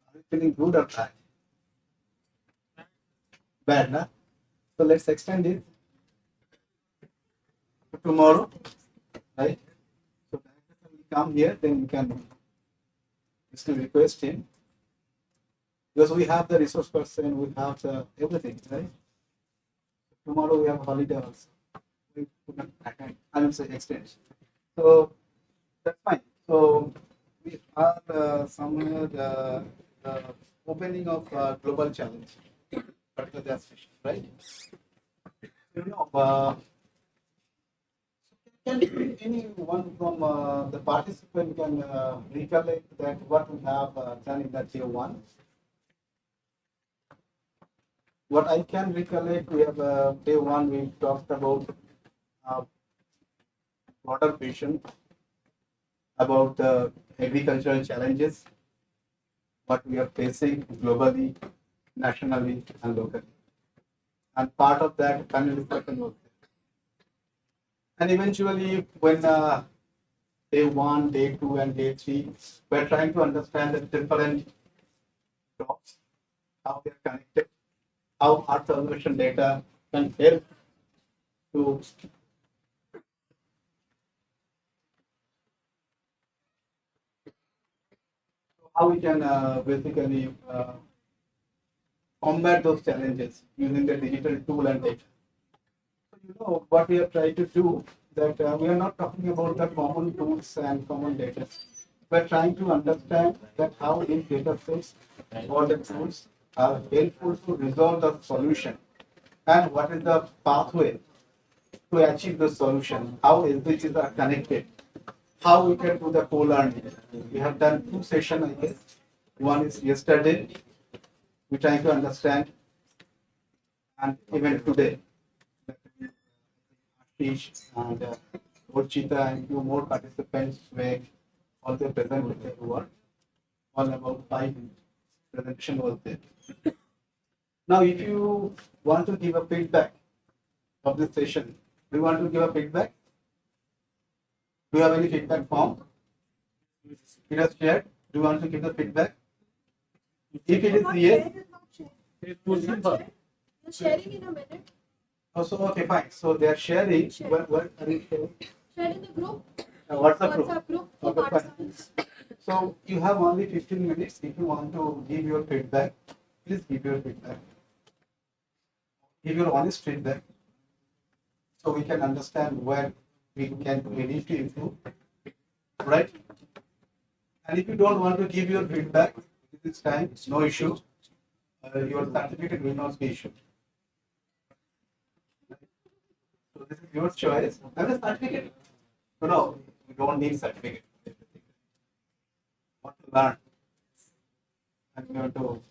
Are you feeling good or bad? Bad, nah? So let's extend it to tomorrow, right? So director will come here, then we can still request him. Because we have the resource person, we have the everything, right? Tomorrow we have holiday also. We can attend, I will say extend. So that's fine. So we are somewhere the opening of global challenge, particularly that session, right? You know, can anyone from the participant can recollect that what we have done in that tier one? What I can recollect, we have day one, we talked about broader vision about the agricultural challenges, what we are facing globally, nationally, and locally. And part of that panel discussion was there. And eventually, when day one, day two, and day three, we're trying to understand the different crops, how they're connected, how Earth observation data can help to how we can basically combat those challenges using the digital tool and data. So, you know, what we have tried to do that we are not talking about the common tools and common data. We're trying to understand that how these data sets or the tools are helpful to resolve the solution and what is the pathway to achieve the solution, how SDGs are connected, how we can do the co-learning. We have done two sessions, I guess. One is yesterday, we try to understand, and even today, Ashish and Urchita and few more participants were also present with their work. All about 5 presentation was there. Now, if you want to give a feedback of this session, do you want to give a feedback? Do you have any feedback form? It is shared. Do you want to give the feedback? If it is yes, You're sharing in a minute. also okay, fine. So they are sharing. What are you sharing? Share in the group. WhatsApp group. WhatsApp group for Okay, fine. participants. So you have only 15 minutes. If you want to give your feedback, please give your feedback. Give your honest feedback, so we can understand where we need to improve, right? And if you don't want to give your feedback this time, no issue. Your certificate will not be issued. So this is your choice. And the certificate, no, you don't need certificate. Want to learn, and you have to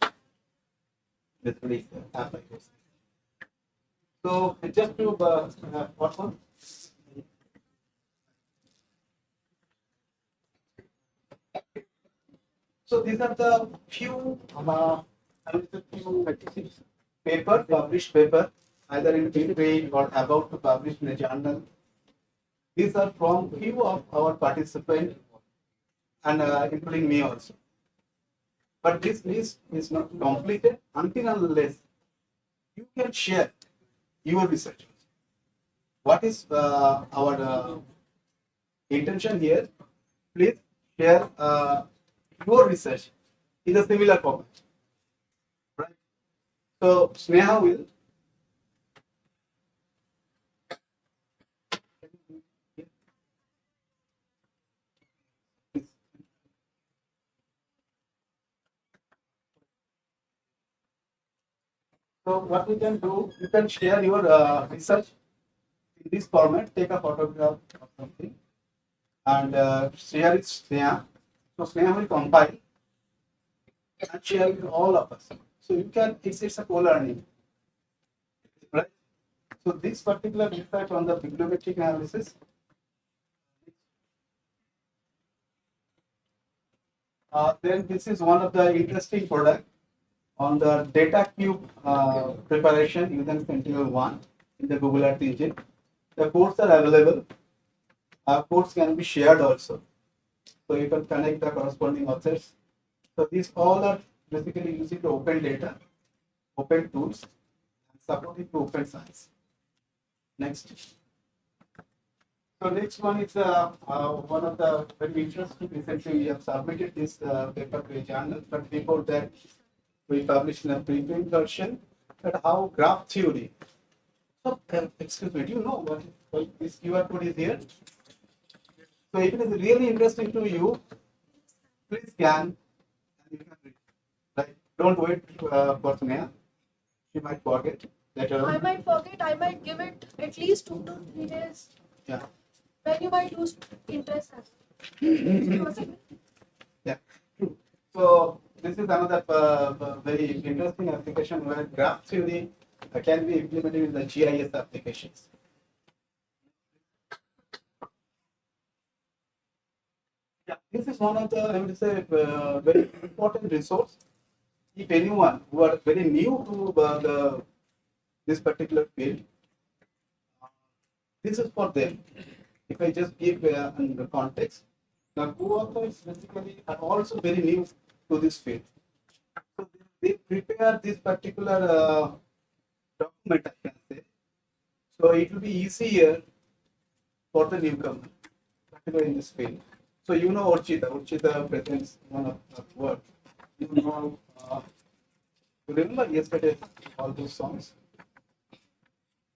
literally have like this. So just to what one? So these are the few paper published paper either in print or about to publish in a journal. These are from few of our participants and including me also. But this list is not completed until unless you can share your research. What is our intention here? Please share your research in a similar format. Right? So Sneha will. So what we can do, you can share your research in this format, take a photograph of something and share it Sneha. So Sneha will compile and share with all of us. So you can, it's a co-learning, right? So this particular research on the bibliometric analysis, then this is one of the interesting product on the data cube preparation using Sentinel-1 in the Google Earth engine. The codes are available. Codes can be shared also. So you can connect the corresponding authors. So these all are basically using the open data, open tools. supportive to open science. Next. So next one is one of the very interesting. Recently, we have submitted this paper to a journal, but before that, we published in a preprint version that how graph theory. So, excuse me, do you know what this QR code is here? So if it is really interesting to you, please scan and you can read. Right? Don't wait for Sneha. She might forget later I on. might forget, I might give it at least 2 to 3 days. Yeah. Then you might lose interest as well. Possible. Yeah, true. So this is another very interesting application where graph theory can be implemented in the GIS applications. Yeah, this is one of the, I would say, very important resource. If anyone who are very new to this particular field, this is for them. If I just give the context, the co-authors basically are also very new to this field. So they prepare this particular document, I can say. So it will be easier for the newcomer, particularly in this field. So you know Orchita. Orchita presents one of the work. You know, you remember yesterday all those songs?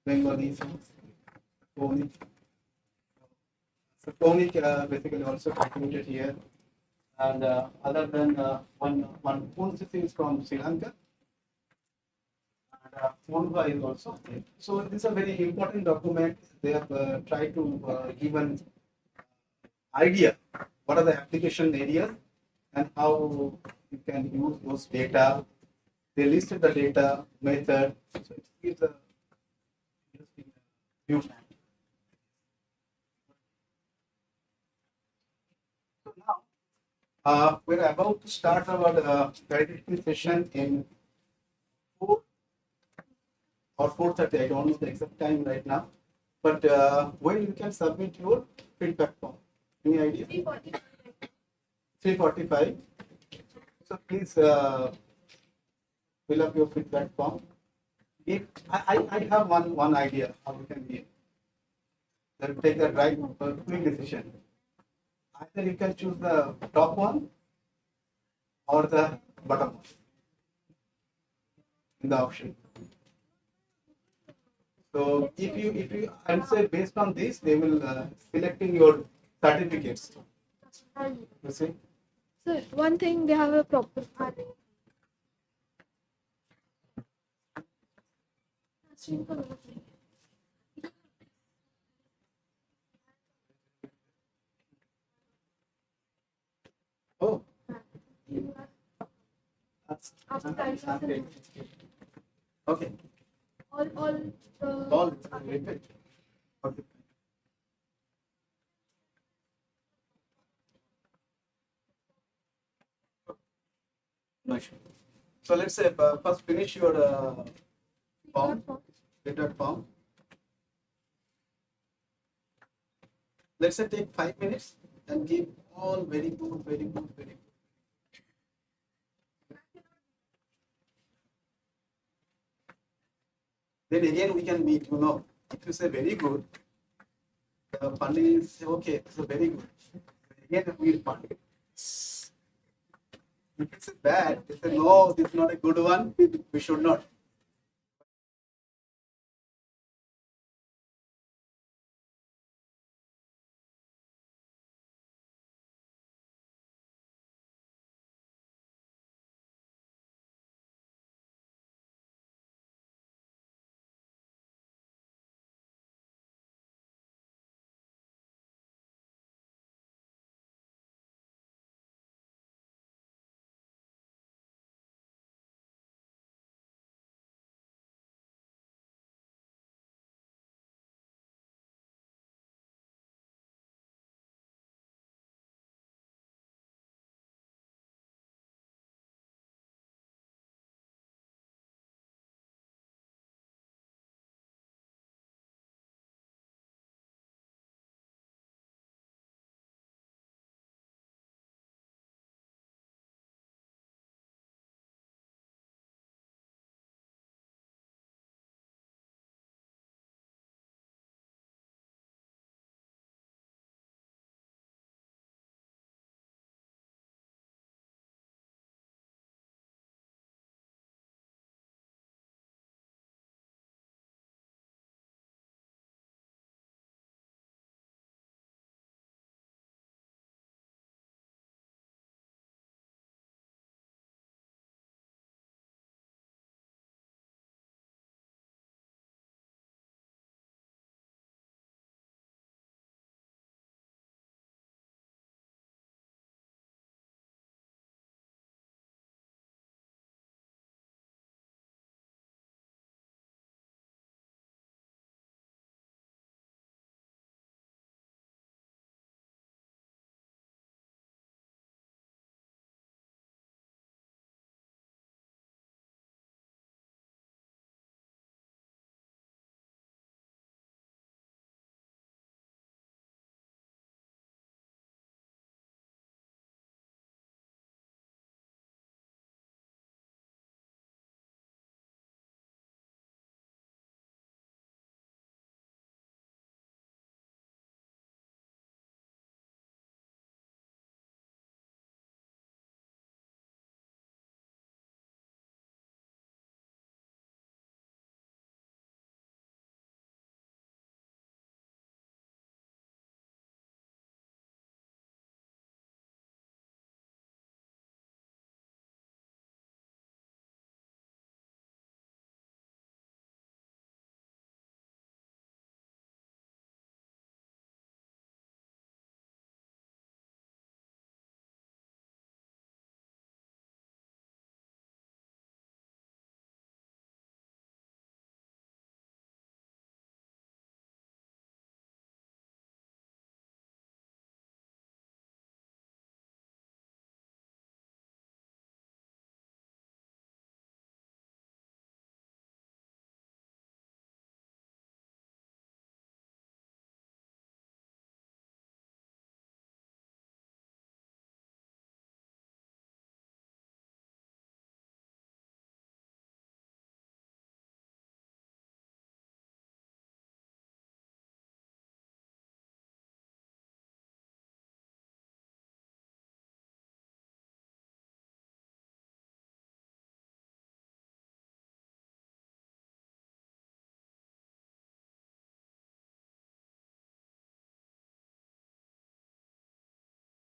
Bengali songs, Tonic. So Tonic basically also contributed here. And other than one Punsi is from Sri Lanka. And Monva is also there. So this is a very important document. They have tried to give an idea what are the application areas and how you can use those data. They listed the data method. So it gives a interesting viewpoint. So now we're about to start our validity session in 4 or 4:30. I don't know the exact time right now. But when you can submit your feedback form? Any idea? 3:45. 3:45. So please fill up your feedback form. If I have one idea how you can give. Then take the right quick decision. Either you can choose the top one or the bottom one in the option. So if you answer based on this, they will selecting your certificates. You see? So one thing, they have a proper. Oh, that's great. Okay. All the. All repeat. Okay. No issue. So let's say first finish your form, feedback form. Let's say take 5 minutes and give all very good, very good, very good. Then again we can meet, you know. If you say very good, the funding is okay, so very good. Again we will fund it. If it's bad, they say no, this is not a good one, we should not.